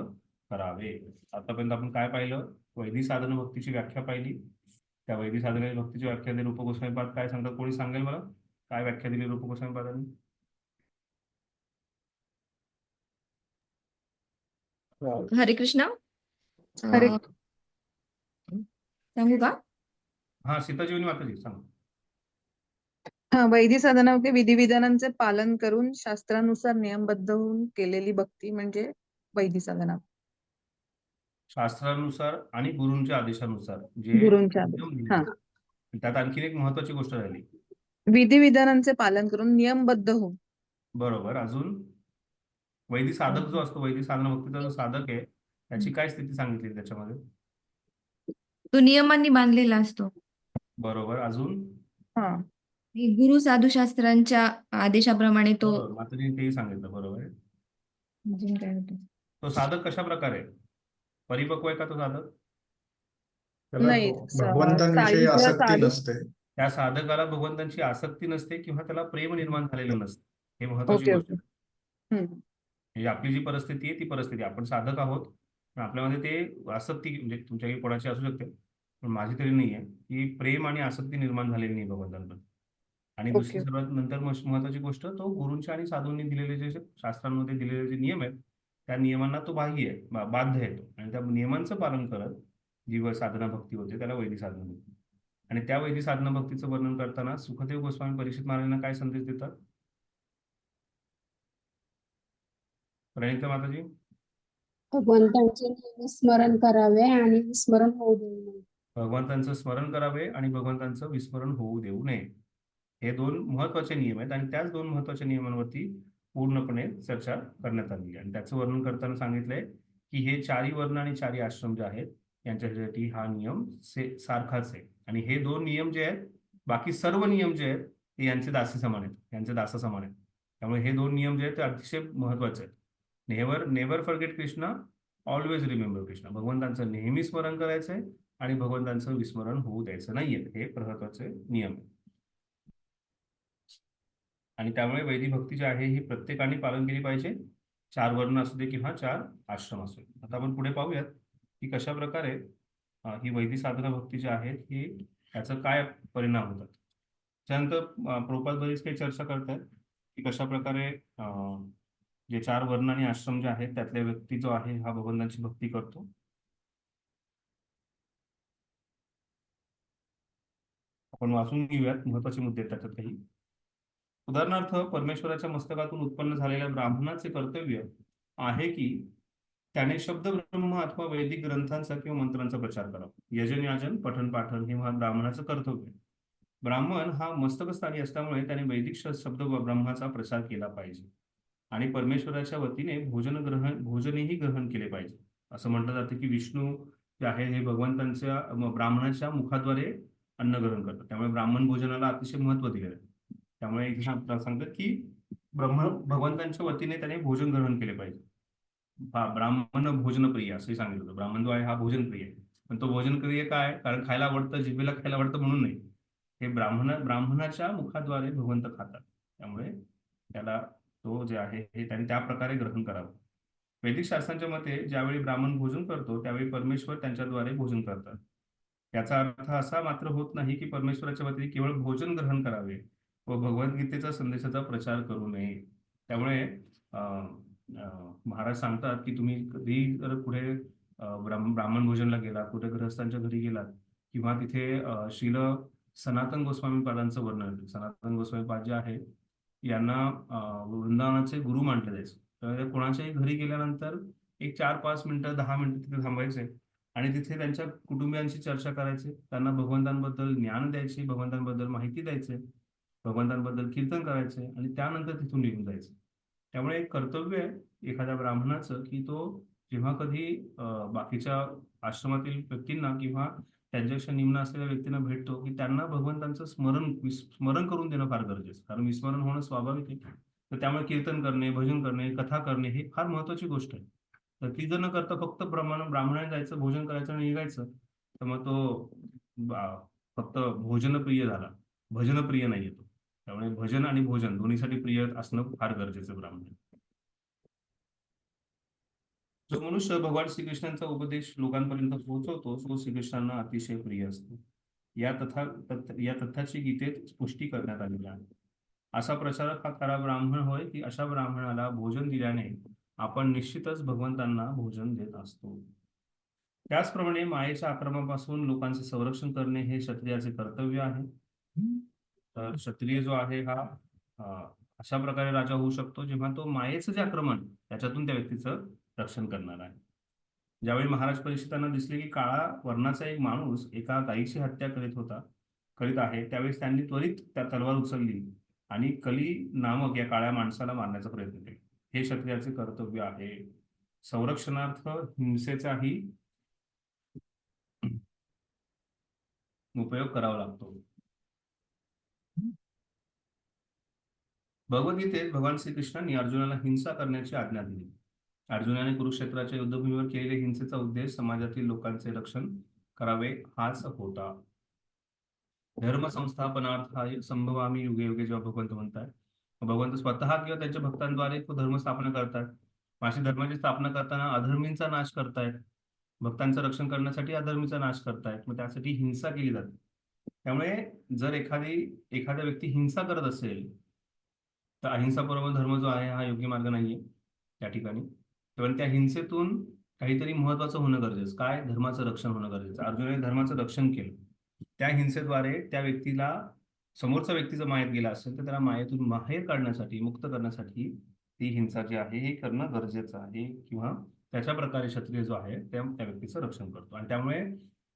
करावे. आतापर्यंत आपण काय पाहिलं, वैदिक साधन भक्तीची व्याख्या पाहिली. त्या वैदिक साधन भक्तीची व्याख्या दिली रूप गोस्वामीपाद काय सांगतात, कोणी सांगेल मला काय व्याख्या दिली रूप गोस्वामीपादांनी? हरे कृष्णा. हरे सांगू का? हा, सीताजीवनी माताजी सांग. हा, वैदिक साधना भक्ती विधिविधानांचे पालन करून शास्त्रानुसार नियमबद्ध होऊन केलेली भक्ती म्हणजे वैदिक साधना. शास्त्रानुसार आणि गुरूंच्या आदेशानुसार जे गुरूंच्या आदेश. नियम हा, दिलेले. त्यात आणखीन एक महत्वाची गोष्ट राहिली. विधिविधानांचे पालन करून नियमबद्ध होऊन. बरोबर. अजून वैदिक साधक जो असतो, वैदिक साधना भक्तीचा जो साधक आहे, त्याची काय स्थिती सांगितली त्याच्यामध्ये? तो नियमांनी बांधलेला असतो. बरोबर. अजून हा, हे गुरु साधुशास्त्रांच्या आदेशाप्रमाणे तो. बरोबर, माताजीने तेही सांगितलं. बरोबर आहे. अजून काय होतं? तो साधक कशा प्रकारे परिपक्व आहे का तो साधक? त्याला नाही, भगवंतांविषयी साधीतला आसक्ती साधू. नसते. त्या साधकाला भगवंतांची आसक्ती नसते किंवा त्याला प्रेम निर्माण झालेलं नसतं. हे महत्वाची ओके गोष्ट ओके. आहे. हम्म. म्हणजे आपली जी परिस्थिती आहे ती परिस्थिती, आपण साधक आहोत, पण आपल्यामध्ये ते आसक्ती, म्हणजे तुमच्याही कोणाची असू शकते, पण माझी तरी नाही आहे, की प्रेम आणि आसक्ती निर्माण झालेली नाही भगवंतांकडे. आणि दुसरी ओके. सर्वात नंतर महत्वाची गोष्ट, तो गुरूंच्या आणि साधूंनी दिलेले जे शास्त्रांमध्ये दिलेले जे नियम आहेत, त्या नियमांना तो बाह्य आहे, बाध्य आहे तो. आणि त्या नियमांचं पालन करत जी साधना भक्ती होते त्याला वैदिक साधना भक्ती. आणि त्या वैदिक साधना भक्तीचं वर्णन करताना सुखदेव गोस्वामी परीक्षित महाराजांना काय संदेश देतात? प्रणिता माताजी. भगवंतांचे नेहमी स्मरण करावे आणि विस्मरण होऊ देऊ नये. भगवंतांचं स्मरण करावे आणि भगवंतांचं विस्मरण होऊ देऊ नये. हे दोन महत्वाचे नियम आहेत आणि त्याच दोन महत्वाच्या नियमांवरती पूर्णपणे चर्चा करण्यात आली आहे. आणि त्याचं वर्णन करताना सांगितलंय की हे चारी वर्ण आणि चारी आश्रम जे आहेत यांच्यासाठी हा नियम सारखाच आहे. आणि हे दोन नियम जे आहेत, बाकी सर्व नियम जे आहेत ते यांचे दासी समान आहेत, यांचे दासा समान आहेत. त्यामुळे हे दोन नियम जे आहेत ते अतिशय महत्वाचे आहेत. Never forget Krishna, always remember Krishna. भगवंतांचं नेहमी स्मरण करायचंय आणि भगवंतांचं विस्मरण होऊ द्यायचं नाहीये. हे महत्वाचे नियम आहेत. आणि त्यामुळे वैदिक भक्ती जी आहे ही प्रत्येकाने पालन केली पाहिजे, चार वर्ण असू दे किंवा चार आश्रम असू दे. आता आपण पुढे पाहूयात की कशा प्रकारे ही वैदिक साधना भक्ती जी आहे ही त्याचा काय परिणाम होतात. त्यानंतर प्रभुपाद बरीच काही चर्चा करतात की कशा प्रकारे जे चार वर्ण आणि आश्रम जे आहेत त्यातल्या व्यक्ती जो आहे हा भगवंतांची भक्ती करतो. आपण वाचून घेऊयात, महत्वाचे मुद्दे आहेत त्याच्यात काही. उदाहरणार्थ, परमेश्वराच्या मस्तकातून उत्पन्न झालेल्या ब्राह्मणाचे कर्तव्य आहे की त्याने शब्द ब्रह्म अथवा वैदिक ग्रंथांचा किंवा मंत्रांचा प्रचार करावा. यजन याजन पठण पाठन हे ब्राह्मणाचं कर्तव्य आहे. ब्राह्मण हा मस्तकस्थानी असल्यामुळे त्याने वैदिक शब्द ब्रह्माचा प्रचार केला पाहिजे आणि परमेश्वराच्या वतीने भोजनही ग्रहण केले पाहिजे. असं म्हटलं जातं की विष्णू जे आहे हे भगवंतांच्या ब्राह्मणाच्या मुखाद्वारे अन्न ग्रहण करतात. त्यामुळे ब्राह्मण भोजनाला अतिशय महत्व दिलेलं आहे. त्यामुळे इथे आपल्याला सांगतात की भगवंतांच्या वतीने त्याने भोजन ग्रहण केले पाहिजे. ब्राह्मण भोजनप्रिय असंही सांगितलं होतं. ब्राह्मण जो आहे हा भोजनप्रिय आहे. पण तो भोजनप्रिय काय? कारण खायला आवडतं, जिभेला खायला आवडतं म्हणून नाही. हे ब्राह्मणाच्या मुखाद्वारे भगवंत खातात. त्यामुळे त्याला तो जे आहे हे त्याने त्या प्रकारे ग्रहण करावं. वैदिक शास्त्रांच्या मते ज्यावेळी ब्राह्मण भोजन करतो त्यावेळी परमेश्वर त्यांच्याद्वारे भोजन करतात. याचा अर्थ असा मात्र होत नाही की परमेश्वराच्या वतीने केवळ भोजन ग्रहण करावे व भगवद्गीतेचा संदेशाचा प्रचार करू नये. त्यामुळे महाराज सांगतात की तुम्ही कधी जर पुढे ब्राह्मण भोजनला गेलात, कुठे ग्रहस्थांच्या घरी गेलात किंवा तिथे श्रील सनातन गोस्वामी पादांचं वर्णन. सनातन गोस्वामी पाद जे आहे यांना वृंदावनाचे गुरु मानले जायचे. तर कोणाच्याही घरी गेल्यानंतर एक 4-5 मिनिटं 10 मिनिटं तिथे थांबायचे आणि तिथे त्यांच्या कुटुंबियांशी चर्चा करायचे, त्यांना भगवंतांबद्दल ज्ञान द्यायचे, भगवंतांबद्दल माहिती द्यायचे, भगवंतांबद्दल कीर्तन करायचे आणि त्यानंतर तिथून निघून जायचे. त्यामुळे एक कर्तव्य आहे एखाद्या ब्राह्मणाचं की तो जेव्हा कधी बाकीच्या आश्रमातील व्यक्तींना किंवा त्यांच्यापेक्षा निम्न असलेल्या व्यक्तींना भेटतो की त्यांना भगवंतांचं स्मरण करून देणं फार गरजेचं. कारण विस्मरण होणं स्वाभाविक आहे. तर त्यामुळे कीर्तन करणे, भजन करणे, कथा करणे हे फार महत्वाची गोष्ट आहे. तर ती जर न करता फक्त ब्राह्मणाने जायचं, भोजन करायचं आणि निघायचं, तर मग तो फक्त भोजनप्रिय झाला, भजनप्रिय नाही येतो. त्यामुळे भजन आणि भोजन दोन्हीसाठी प्रिय असणं फार गरजेचं ब्राह्मण. जो मनुष्य भगवान श्रीकृष्णांचा उपदेश लोकांपर्यंत पोहोचवतो तो श्रीकृष्णांना अतिशय प्रिय असतो. या तथ्याची गीतेत पुष्टी करण्यात आलेली आहे. असा प्रचारक हा खरा ब्राह्मण होय की अशा ब्राह्मणाला भोजन दिल्याने आपण निश्चितच भगवंतांना भोजन देत असतो. त्याचप्रमाणे मायेच्या आक्रमणापासून लोकांचे संरक्षण करणे हे क्षत्रियाचे कर्तव्य आहे. तर क्षत्रिय जो आहे हा अशा प्रकारे राजा होऊ शकतो जेव्हा तो मायेचं जे आक्रमण त्याच्यातून त्या व्यक्तीचं रक्षण करणार आहे. ज्यावेळी महाराज परीक्षितांना दिसले की काळा वर्णाचा एक माणूस एका गायीची हत्या करीत आहे, त्यावेळेस त्यांनी त्वरित त्या तलवार उचलली आणि कली नामक या काळ्या माणसाला मारण्याचा प्रयत्न केला. हे क्षत्रियाचे कर्तव्य आहे. संरक्षणार्थ हिंसेचाही उपयोग करावा लागतो. भगवद्गीतेत भगवान श्रीकृष्णांनी अर्जुनाला हिंसा करण्याची आज्ञा दिली. अर्जुनाने कुरुक्षेत्राच्या युद्धभूमीवर केलेल्या हिंसेचा उद्देश समाजातील लोकांचे रक्षण करावे हाच होता. धर्म संस्थापनार्थाय संभवामी युगे युगे जेव्हा भगवंत म्हणतात, भगवंत स्वतः किंवा त्यांच्या भक्तांद्वारे तो धर्म स्थापना करतात. अशी धर्माची स्थापना करताना अधर्मींचा नाश करतायत, भक्तांचं रक्षण करण्यासाठी अधर्मीचा नाश करतायत. मग त्यासाठी हिंसा केली जाते. त्यामुळे जर एखादा व्यक्ती हिंसा करत असेल तर अहिंसापूर्वक धर्म जो आहे हा योग्य मार्ग नाहीये त्या ठिकाणी. पण त्या हिंसेतून काहीतरी महत्वाचं होणं गरजेचं. काय? धर्माचं रक्षण होणं गरजेचं. अर्जुनाने धर्माचं रक्षण केलं. त्या हिंसेद्वारे त्या व्यक्तीला, समोरचा व्यक्ती जर मायेत गेला असेल तर त्याला मायेतून बाहेर काढण्यासाठी, मुक्त करण्यासाठी ती हिंसा जी आहे हे करणं गरजेचं आहे. किंवा त्याच्या प्रकारे क्षत्रिय जो आहे त्या व्यक्तीचं रक्षण करतो. आणि त्यामुळे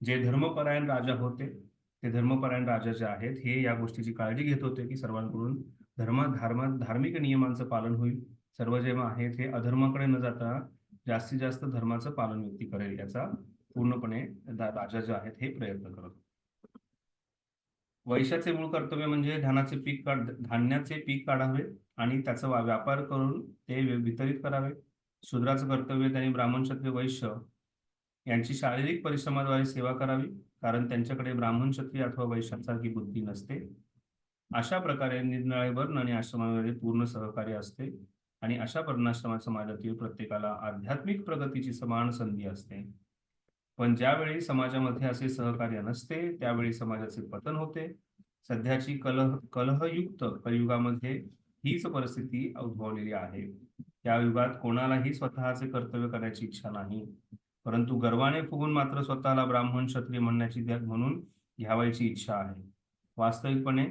जे धर्मपरायण राजा होते ते धर्मपरायण राजा जे आहेत हे या गोष्टीची काळजी घेत होते की सर्वांकडून धार्मिक नियमांचं पालन होईल. सर्व जे आहेत हे अधर्माकडे न जाता जास्तीत जास्त धर्माचं पालन व्यक्ती करेल याचा पूर्णपणे राजा जे आहेत हे प्रयत्न करत. वैश्याचे मूळ कर्तव्य म्हणजे धान्याचे पीक काढावे आणि त्याचा व्यापार करून ते वितरित करावे. शूद्राचं कर्तव्य त्यांनी ब्राह्मण, क्षत्रिय, वैश्य यांची शारीरिक परिश्रमाद्वारे सेवा करावी, कारण त्यांच्याकडे ब्राह्मण, क्षत्रिय अथवा वैश्यांसारखी बुद्धी नसते. अशा प्रकारे निरनिराळे वर्ण आणि आश्रमामध्ये पूर्ण सहकार्य असते आणि अशा वर्णाश्रमात समाजातील प्रत्येकाला आध्यात्मिक प्रगतीची समान संधी असते. पण ज्यावेळी समाजामध्ये असे सहकार्य नसते त्यावेळी समाजाचे पतन होते. सध्याची कलहयुक्त कलियुगामध्ये हीच परिस्थिती उद्भवलेली आहे. या युगात कोणालाही स्वतःचे कर्तव्य करण्याची इच्छा नाही, परंतु गर्वाने फुगून मात्र स्वतःला ब्राह्मण, क्षत्रिय म्हणून घ्यावायची इच्छा आहे. वास्तविकपणे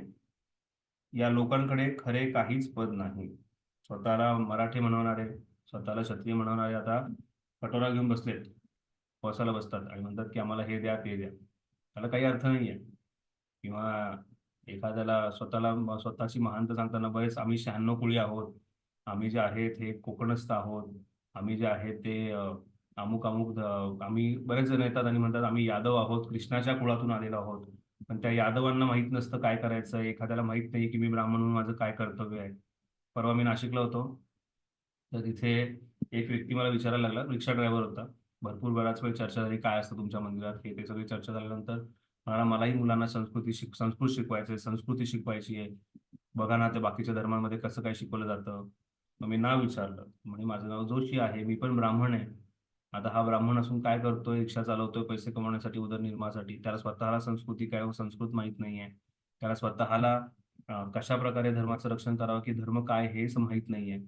या लोकांकडे खरे काहीच पद नाही. स्वतःला मराठी म्हणवणारे, स्वतःला क्षत्रिय म्हणवणारे आता कटोरा घेऊन बसलेत, बसायला बसतात आणि म्हणतात की आम्हाला हे द्या ते द्या. त्याला काही अर्थ नाहीये. किंवा एखाद्याला स्वतःची महानता सांगताना बरेच आम्ही 96 कुळी आहोत, आम्ही जे आहेत हे कोकणस्थ आहोत, आम्ही जे आहेत ते अमुक आम्ही बरेच जण येतात आणि म्हणतात आम्ही यादव आहोत, कृष्णाच्या कुळातून आलेलो आहोत. पण त्या यादवांना माहीत नसतं काय करायचं. एखाद्याला माहित नाही की मी ब्राह्मण म्हणून माझं काय कर्तव्य आहे. परवा मी नाशिकला होतो तर तिथे एक व्यक्ती मला विचारायला लागला, रिक्षा ड्रायव्हर होता. भरपूर बराच वेळ चर्चा झाली, काय असतं तुमच्या मंदिरात हे ते सगळी चर्चा झाल्यानंतर मलाही मुलांना संस्कृत संस्कृती शिकवायची आहे. बघा ना ते बाकीच्या धर्मांमध्ये कसं काय शिकवलं जातं. मग मी नाव विचारलं, म्हणजे माझं नाव जोशी आहे, मी पण ब्राह्मण आहे. आता हा ब्राह्मण असून काय करतोय? रिक्षा चालवतोय पैसे कमवण्यासाठी, उदरनिर्वाहासाठी. त्याला स्वतःला संस्कृती काय, संस्कृत माहित नाहीये. त्याला स्वतःला कशा प्रकारे धर्माचं रक्षण करावं की धर्म काय हेच माहित नाहीये.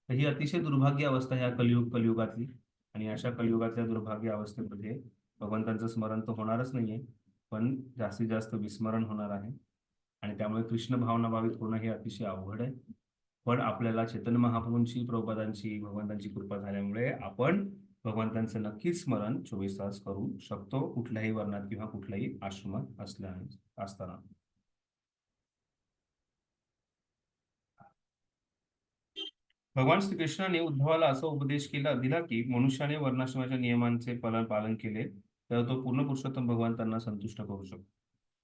तर ही अतिशय दुर्भाग्य अवस्था ह्या कलियुगातली. आणि अशा कलियुगातल्या दुर्भाग्य अवस्थेमध्ये भगवंतांचं स्मरण तर होणारच नाहीये, पण जास्तीत जास्त विस्मरण होणार आहे. आणि त्यामुळे कृष्ण भावनाभावित होणं हे अतिशय अवघड आहे. पण आपल्याला चैतन्य महाप्रभूंची, प्रभुपादांची, भगवंतांची कृपा झाल्यामुळे आपण भगवंतांचं नक्कीच स्मरण 24 तास करू शकतो, कुठल्याही वर्णात किंवा कुठल्याही आश्रमात असताना. भगवान श्रीकृष्णाने उद्धवाला असा उपदेश दिला की मनुष्याने वर्णाश्रमाच्या नियमांचे पालन केले तर तो पूर्ण पुरुषोत्तम भगवंतांना संतुष्ट करू शकतो.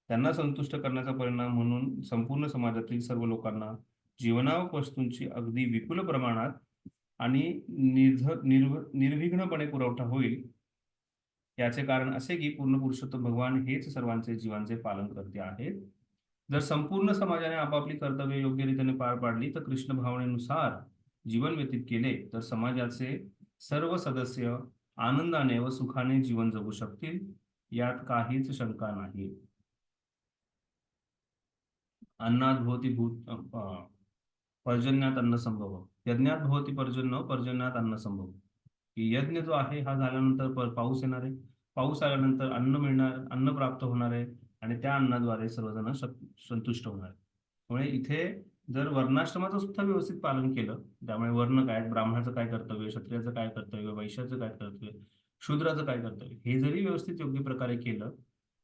त्यांना संतुष्ट करण्याचा परिणाम म्हणून संपूर्ण समाजातील सर्व लोकांना जीवनावश्यक वस्तूंची अगदी विपुल प्रमाणात आणि निर्विघ्नपणे पुरवठा होईल. याचे कारण असे की पूर्ण पुरुषोत्तम भगवान हेच सर्वांचे जीवांचे पालन करते आहेत. जर संपूर्ण समाजाने आपापली कर्तव्ये योग्य रीतीने पार पाडली तर कृष्ण भावनेनुसार जीवन व्यतीत केले तर समाजाचे सर्व सदस्य आनंदाने व सुखाने जीवन जगू शकतील, यात काहीच शंका नाही. अन्नात भवती पर्जन्यात अन्न संभव, यज्ञात भवती पर्जन्य, पर्जन्यात अन्न संभव. की यज्ञ जो आहे हा झाल्यानंतर पाऊस येणार आहे, पाऊस आल्यानंतर अन्न मिळणार, अन्न प्राप्त होणार आहे आणि त्या अन्नाद्वारे सर्वजण संतुष्ट होणार आहे. त्यामुळे इथे जर वर्णाश्रमाचं सुद्धा व्यवस्थित पालन केलं, त्यामुळे वर्ण काय, ब्राह्मणाचं काय कर्तव्य, क्षत्रियाचं काय कर्तव्य, वैश्याचं काय कर्तव्य, शूद्राचं काय कर्तव्य, हे जरी व्यवस्थित योग्य प्रकारे केलं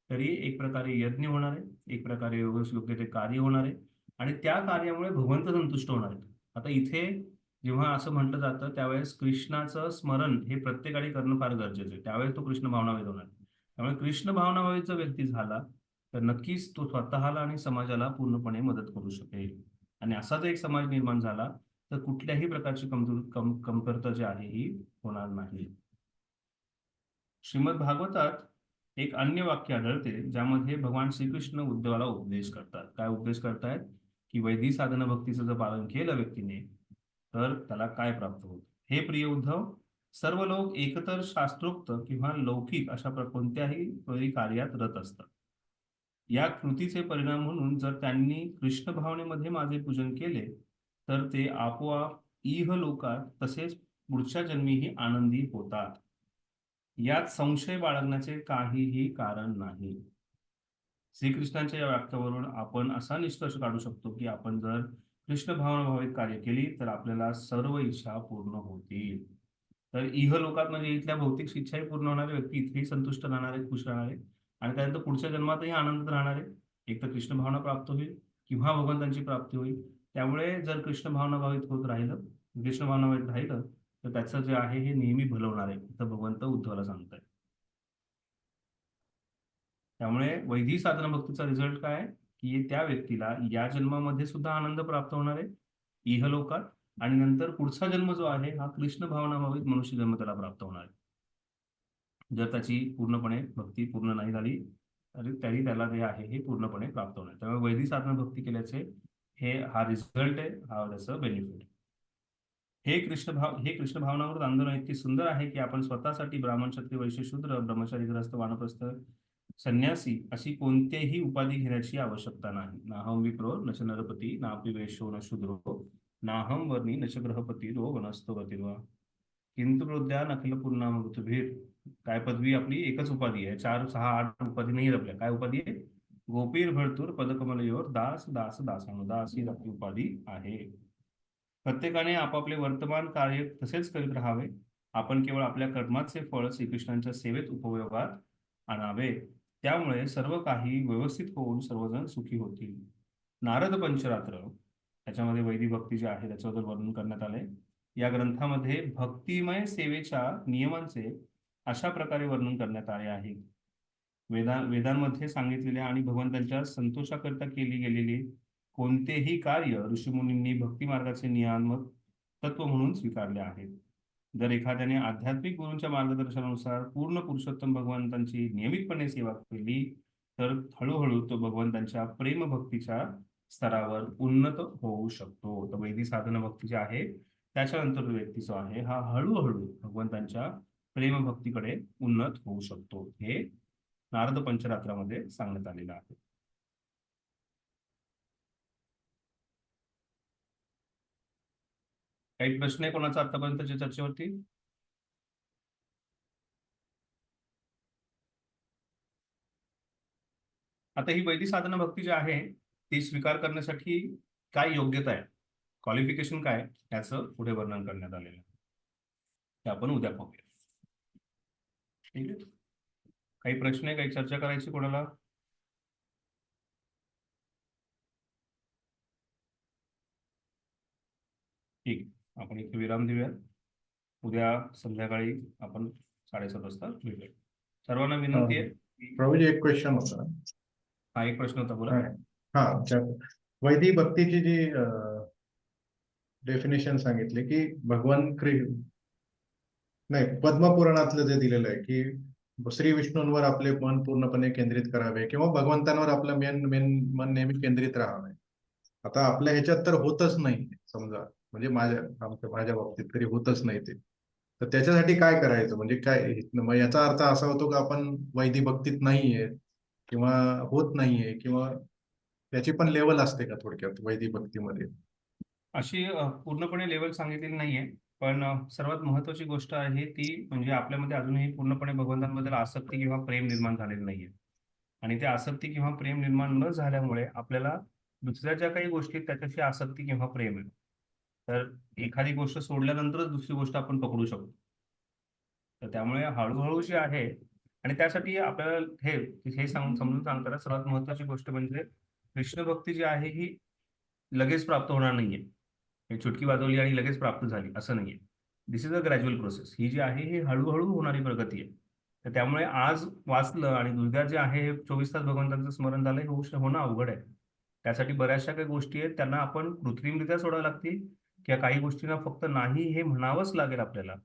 तरी एक प्रकारे यज्ञ होणार आहे, एक प्रकारे योग्य ते कार्य होणार आहे आणि त्या कार्यामुळे भगवंत संतुष्ट होणार आहेत. आता इथे जेव्हा असं म्हटलं जातं त्यावेळेस कृष्णाचं स्मरण हे प्रत्येकाने करणं फार गरजेचं आहे. त्यावेळेस तो कृष्ण भावनावेद होणार. त्यामुळे कृष्ण भावनावेद जर व्यक्ती झाला तर नक्कीच तो स्वतःला आणि समाजाला पूर्णपणे मदत करू शकेल. आणि असा जर एक समाज निर्माण झाला तर कुठल्याही प्रकारची कमतरता जी आहे ही होणार नाही. श्रीमद भागवतात एक अन्य वाक्य आढळते ज्यामध्ये भगवान श्रीकृष्ण उद्धवाला उपदेश करतात. काय उपदेश करतायत की वैदिक साधना भक्तीचं जर पालन केलं व्यक्तीने तर त्याला काय प्राप्त होतं. हे प्रिय उद्धव, सर्व लोक एकतर शास्त्रोक्त किंवा लौकिक अशा कोणत्याही कार्यात रत असतात. या कृतीचे परिणाम म्हणून जर त्यांनी कृष्ण भावनेमध्ये माझे पूजन केले तर ते आपोआप इह लोकात तसेच पुढच्या जन्मीही आनंदी होतात. यात संशय बाळगण्याचे काहीही कारण नाही. श्रीकृष्णांच्या या वाक्यावरून आपण असा निष्कर्ष काढू शकतो की आपण जर कृष्ण भावनाभावित कार्य केली तर आपल्याला सर्व इच्छा पूर्ण होतील. तर इह लोकात म्हणजे इथल्या भौतिक इच्छाही पूर्ण होणारे व्यक्ती इथेही संतुष्ट राहणार आहे, खुश राहणार आहे आणि त्यानंतर पुढच्या जन्मातही आनंद राहणार आहे. एक तर कृष्ण भावना प्राप्त होईल किंवा भगवंतांची प्राप्ती होईल. त्यामुळे जर कृष्ण भावनाभावित होत राहिलं, कृष्ण भावनाभावित राहिलं तर त्याचं जे आहे हे नेहमी भलं होणार आहे, तर भगवंत उद्धवाला सांगताय. त्यामुळे वैदिक साधना भक्तीचा रिझल्ट काय आहे की त्या व्यक्तीला या जन्मामध्ये सुद्धा आनंद प्राप्त होणार आहे इहलोकात आणि नंतर पुढचा जन्म जो आहे हा कृष्ण भावनाभावित मनुष्य जन्म त्याला प्राप्त होणार आहे. जर त्याची पूर्णपणे भक्ती पूर्ण नाही झाली तरी त्याला जे आहे हे पूर्णपणे प्राप्त होणार. त्यामुळे वैदिक साधना भक्ती केल्याचे हा रिझल्ट आहे, हा त्याचं बेनिफिट. हे कृष्ण भावनावर आंदोलन इतके सुंदर आहे की आपण स्वतःसाठी ब्राह्मण, क्षत्रिय, वैश्य, शूद्र, ब्रह्मचारी, गृहस्थ, वानप्रस्थ, संन्यासी अशी कोणतेही उपाधी घेण्याची आवश्यकता नाही. नाहम विप्रो न च नरपती नापि वैश्यो न शूद्रो नाहम वर्णी न च ग्रहपती रो वनस्तो गतिर्वा किंतु प्रज्ञान अखिल पूर्णा मृतभीर. काय पदवी आपली एकच उपाधी आहे, 4, 6, 8 उपाधी नाही आपल्या. काय उपाधी आहे? गोपीर भरतूर पदकमलयोर दास दास दासानुदास ही आपली उपाधी आहे. प्रत्येकाने आपापले वर्तमान कार्य तसेच करीत राहावे. आपण केवळ आपल्या कर्माचे फळ श्रीकृष्णांच्या सेवेत उपयोगात आणावे. त्यामुळे सर्व काही व्यवस्थित होऊन सर्वजण सुखी होतील. नारद पंचरात्र त्याच्यामध्ये वैदिक भक्ती जी आहे त्याच्याबद्दल वर्णन करण्यात आले. या ग्रंथामध्ये भक्तिमय सेवेच्या नियमांचे अशा प्रकारे वर्णन करण्यात आले आहे. वेदांमध्ये सांगितलेल्या आणि भगवंतांच्या संतोषाकरिता केली गेलेली कोणतेही कार्य ऋषीमुनींनी भक्ती मार्गाचे नियामक तत्व म्हणून स्वीकारले आहेत. जर एखाद्याने आध्यात्मिक गुरूंच्या मार्गदर्शनानुसार पूर्ण पुरुषोत्तम भगवंतांची नियमितपणे सेवा केली तर हळूहळू तो भगवंतांच्या प्रेमभक्तीच्या स्तरावर उन्नत होऊ शकतो. तर वैदिक साधना भक्ती जी आहे त्याच्यानंतर व्यक्ती जो आहे हा हळूहळू भगवंतांच्या प्रेमभक्तीकडे उन्नत होऊ शकतो. हे नारद पंचरात्रामध्ये सांगण्यात आलेलं आहे. काही प्रश्न आहे कोणाचा आतापर्यंतच्या चर्चेवरती? आता ही वैदिक साधना भक्ती जी आहे ती स्वीकार करण्यासाठी काय योग्यता आहे, क्वालिफिकेशन काय, त्याचं पुढे वर्णन करण्यात आलेलं आहे. ते आपण उद्या पाहूया. ठीक आहे. काही प्रश्न आहे, काही चर्चा करायची कोणाला? ठीक, आपण इथे विराम देऊया. उद्या संध्याकाळी आपण 7:30 वाजता भेटूया. सर्वांना विनंती आहे. प्रभूजी एक क्वेश्चन होता. हा एक प्रश्न होता, बोला. हा, वैदिक भक्तीची जी डेफिनेशन सांगितली की भगवान नाही, पद्मपुराणातलं जे दिलेलं आहे की श्री विष्णूंवर आपले मन पूर्णपणे केंद्रित करावे किंवा भगवंतांवर आपलं मन नेहमी केंद्रित राहावे. आता आपल्या ह्याच्यात तर होतच नाही, समजा म्हणजे माझ्या बाबतीत तरी होतच नाही ते. तर त्याच्यासाठी काय करायचं, म्हणजे काय मग याचा अर्थ असा होतो की आपण वैदिक भक्तीत नाहीये किंवा होत नाहीये, किंवा त्याची पण लेवल असते का थोडक्यात वैदिक भक्तीमध्ये? अशी पूर्णपणे लेवल सांगितलेली नाहीये, पण सर्वात महत्वाची गोष्ट आहे ती म्हणजे आपल्यामध्ये अजूनही पूर्णपणे भगवंतांबद्दल आसक्ती किंवा प्रेम निर्माण झालेलं नाहीये. आणि ते आसक्ती किंवा प्रेम निर्माण न झाल्यामुळे आपल्याला दुसऱ्या ज्या काही गोष्टी आहेत त्याच्याशी आसक्ती किंवा प्रेम आहे. तर एखादी गोष्ट सोडल्यानंतरच दुसरी गोष्ट आपण पकडू शकतो. तर त्यामुळे हळू जी आहे आणि त्यासाठी आपल्याला हे समजून सांगताना सर्वात महत्वाची गोष्ट म्हणजे कृष्ण भक्ती जी आहे ही लगेच प्राप्त होणार नाहीये. ही चुटकी वाजवली आणि लगेच प्राप्त झाली असं नाहीये. दिस इज अ ग्रॅज्युअल प्रोसेस. ही जी आहे ही हळूहळू होणारी प्रगती आहे. तर त्यामुळे आज वाचलं आणि उद्या जे आहे हे 24 तास भगवंतांचं स्मरण झालं हे होणं अवघड आहे. त्यासाठी बऱ्याचशा काही गोष्टी आहेत त्यांना आपण कृत्रिमरित्या सोडाव्या लागतील किंवा काही गोष्टींना फक्त नाही हे म्हणावंच लागेल आपल्याला.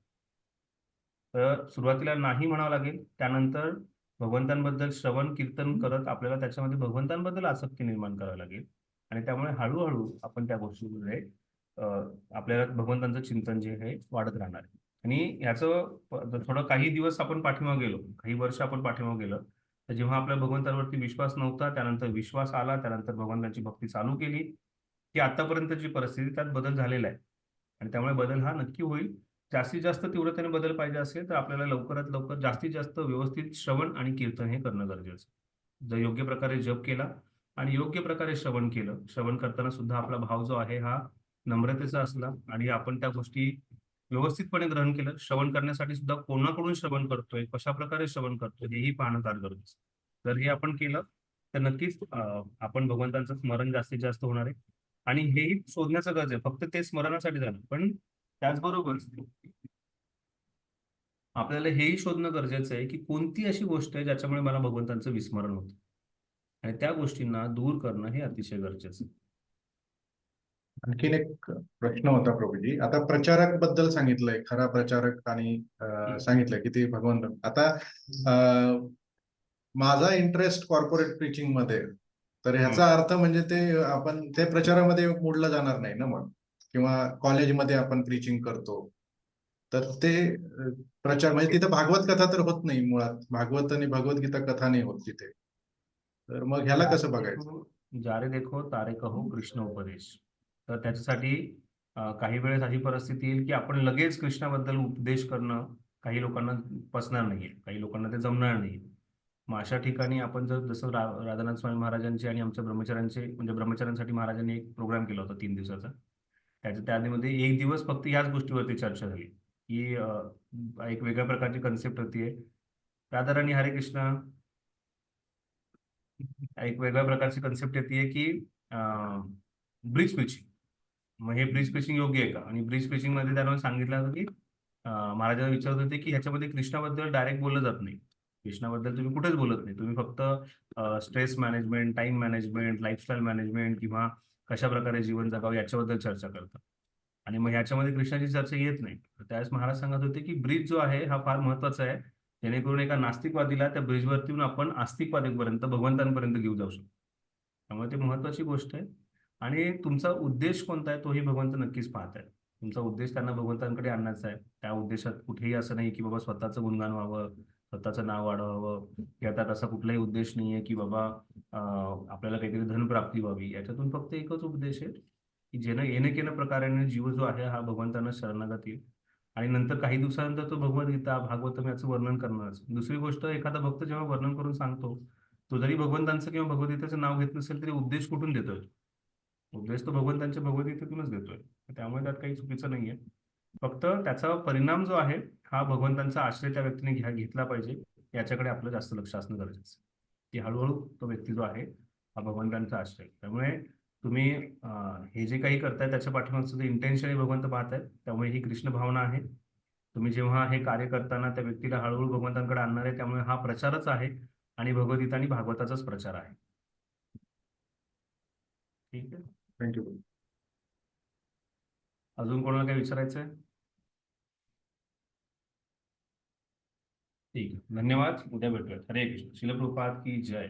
तर सुरुवातीला नाही म्हणावं लागेल. त्यानंतर भगवंतांबद्दल श्रवण कीर्तन करत आपल्याला त्याच्यामध्ये भगवंतांबद्दल आसक्ती निर्माण करावी लागेल आणि त्यामुळे हळूहळू आपण त्या गोष्टीमध्ये अ, आपल्याला भगवंतांचं चिंतन जे आहे वाढत राहणार आहे. आणि ह्याचं थोडं काही दिवस आपण पाठीमागे गेलो, काही वर्ष आपण पाठीमागे गेलो, तर जेव्हा आपल्या भगवंतांवरती विश्वास नव्हता, त्यानंतर विश्वास आला, त्यानंतर भगवंतांची भक्ती चालू केली, की आतापर्यंतची परिस्थिती त्यात बदल झालेला आहे. आणि त्यामुळे बदल हा नक्की होईल. जास्तीत जास्त तीव्रतेने बदल पाहिजे असेल तर आपल्याला लवकरात लवकर जास्तीत जास्त व्यवस्थित श्रवण आणि कीर्तन हे करणं गरजेचं आहे. जर योग्य प्रकारे जप केला आणि योग्य प्रकारे श्रवण केलं, श्रवण करताना सुद्धा आपला भाव जो आहे हा नम्रतेचा असला आणि आपण त्या गोष्टी व्यवस्थितपणे ग्रहण केलं. श्रवण करण्यासाठी सुद्धा कोणाकडून श्रवण करतोय, कशा प्रकारे श्रवण करतोय हेही पाहणं फार गरजेचं आहे. जर हे आपण केलं तर नक्कीच आपण भगवंतांचं स्मरण जास्तीत जास्त होणार आहे आणि हेही शोधण्याचं गरज आहे. फक्त ते स्मरणासाठी झालं. पण त्याचबरोबर आपल्याला हेही शोधणं गरजेचं आहे, की कोणती अशी गोष्ट आहे ज्याच्यामुळे मला भगवंतांचं विस्मरण होतं आणि त्या गोष्टींना दूर करणं हे अतिशय गरजेचं आहे. आणखीन एक प्रश्न होता प्रभूजी. आता प्रचारक बद्दल सांगितलंय, खरा प्रचारक आणि सांगितलंय की ते भगवंत. आता माझा इंटरेस्ट कॉर्पोरेट प्रीचिंग मध्ये, तर ह्याचा अर्थ म्हणजे ते आपण ते प्रचारामध्ये मोडलं जाणार नाही ना मग, किंवा कॉलेजमध्ये आपण प्रीचिंग करतो तर ते प्रचार म्हणजे तिथे भागवत कथा तर होत नाही मुळात. भागवत आणि भगवद्गीता कथा नाही होत तिथे. तर मग ह्याला कसं बघायचं? जारे देखो तारे कहो कृष्ण उपदेश. तर त्याच्यासाठी काही वेळेस अशी परिस्थिती येईल की आपण लगेच कृष्णाबद्दल उपदेश करणं काही लोकांना पचणार नाहीये, काही लोकांना ते जमणार नाही. मग अशा ठिकाणी आपण जर जसं राधानाथ स्वामी महाराजांचे आणि आमच्या ब्रह्मचाऱ्यांचे म्हणजे ब्रह्मचाऱ्यांसाठी महाराजांनी एक प्रोग्राम केला होता 3 दिवसाचा. त्यामध्ये एक दिवस फक्त ह्याच गोष्टीवरती चर्चा झाली की एक वेगळ्या प्रकारची कन्सेप्ट होतीये. राधाराणी हरे कृष्ण. एक वेगळ्या प्रकारची कन्सेप्ट येते की ब्रिज स्विचिंग. मग हे ब्रिज स्विचिंग योग्य आहे का? आणि ब्रिज स्विचिंग मध्ये त्यांना सांगितलं होतं की महाराजांना विचारत होते की ह्याच्यामध्ये कृष्णाबद्दल डायरेक्ट बोललं जात नाही. कृष्णाबद्दल तुम्ही कुठेच बोलत नाही. तुम्ही फक्त stress management, time management, lifestyle management किंवा कशा प्रकारे जीवन जगावं याच्याबद्दल चर्चा करता आणि मग ह्याच्यामध्ये कृष्णाची चर्चा येत नाही. तर त्यावेळेस महाराज सांगत होते की ब्रिज जो आहे हा फार महत्वाचा आहे, जेणेकरून एका नास्तिकवादीला त्या ब्रिजवरती आपण आस्तिकवादीपर्यंत भगवंतांपर्यंत घेऊ जाऊ शकतो. त्यामुळे ते महत्वाची गोष्ट आहे आणि तुमचा उद्देश कोणता आहे तोही भगवंत नक्कीच पाहत आहे. तुमचा उद्देश त्यांना भगवंतांकडे आणण्याचा आहे. त्या उद्देशात कुठेही असं नाही की बाबा स्वतःचं गुणगान व्हावं, स्वतःचं नाव वाढवावं, यात असा कुठलाही उद्देश नाहीये की बाबा आपल्याला काहीतरी धनप्राप्ती व्हावी. याच्यातून फक्त एकच उद्देश आहे की येणं केलं प्रकाराने जीव जो आहे हा भगवंतांना शरणागत येईल आणि नंतर काही दिवसानंतर तो भगवद्गीता भागवतम याचं वर्णन करणारच. दुसरी गोष्ट, एखादा भक्त जेव्हा वर्णन करून सांगतो तो जरी भगवंतांचं किंवा भगवद्गीतेचं नाव घेत नसेल तरी उद्देश कुठून देतोय? उद्देश तो भगवंतांच्या भगवद्गीतेतूनच देतोय. त्यामुळे त्यात काही चुकीचं नाहीये. फक्त त्याचा परिणाम जो आहे हा भगवंतांचा आश्रय त्या व्यक्तीने घेतला पाहिजे, याच्याकडे आपलं जास्त लक्ष असणं गरजेचं आहे. की हळूहळू तो व्यक्ती जो आहे हा भगवंतांचा आश्रय. त्यामुळे तुम्ही हे जे काही करताय त्याच्या पाठीमागचं जे इंटेन्शन भगवंत पाहतायत, त्यामुळे ही कृष्ण भावना आहे. तुम्ही जेव्हा हे कार्य करताना त्या व्यक्तीला हळूहळू भगवंतांकडे आणणार आहे, त्यामुळे हा प्रचारच आहे आणि भगवद्गीता आणि भागवताचाच प्रचार आहे. ठीक आहे. थँक्यू. अजून कोणाला काही विचारायचं आहे? ठीक आहे, धन्यवाद. उद्या भेटूयात. हरे कृष्ण. शिल प्रभुपाद की जय.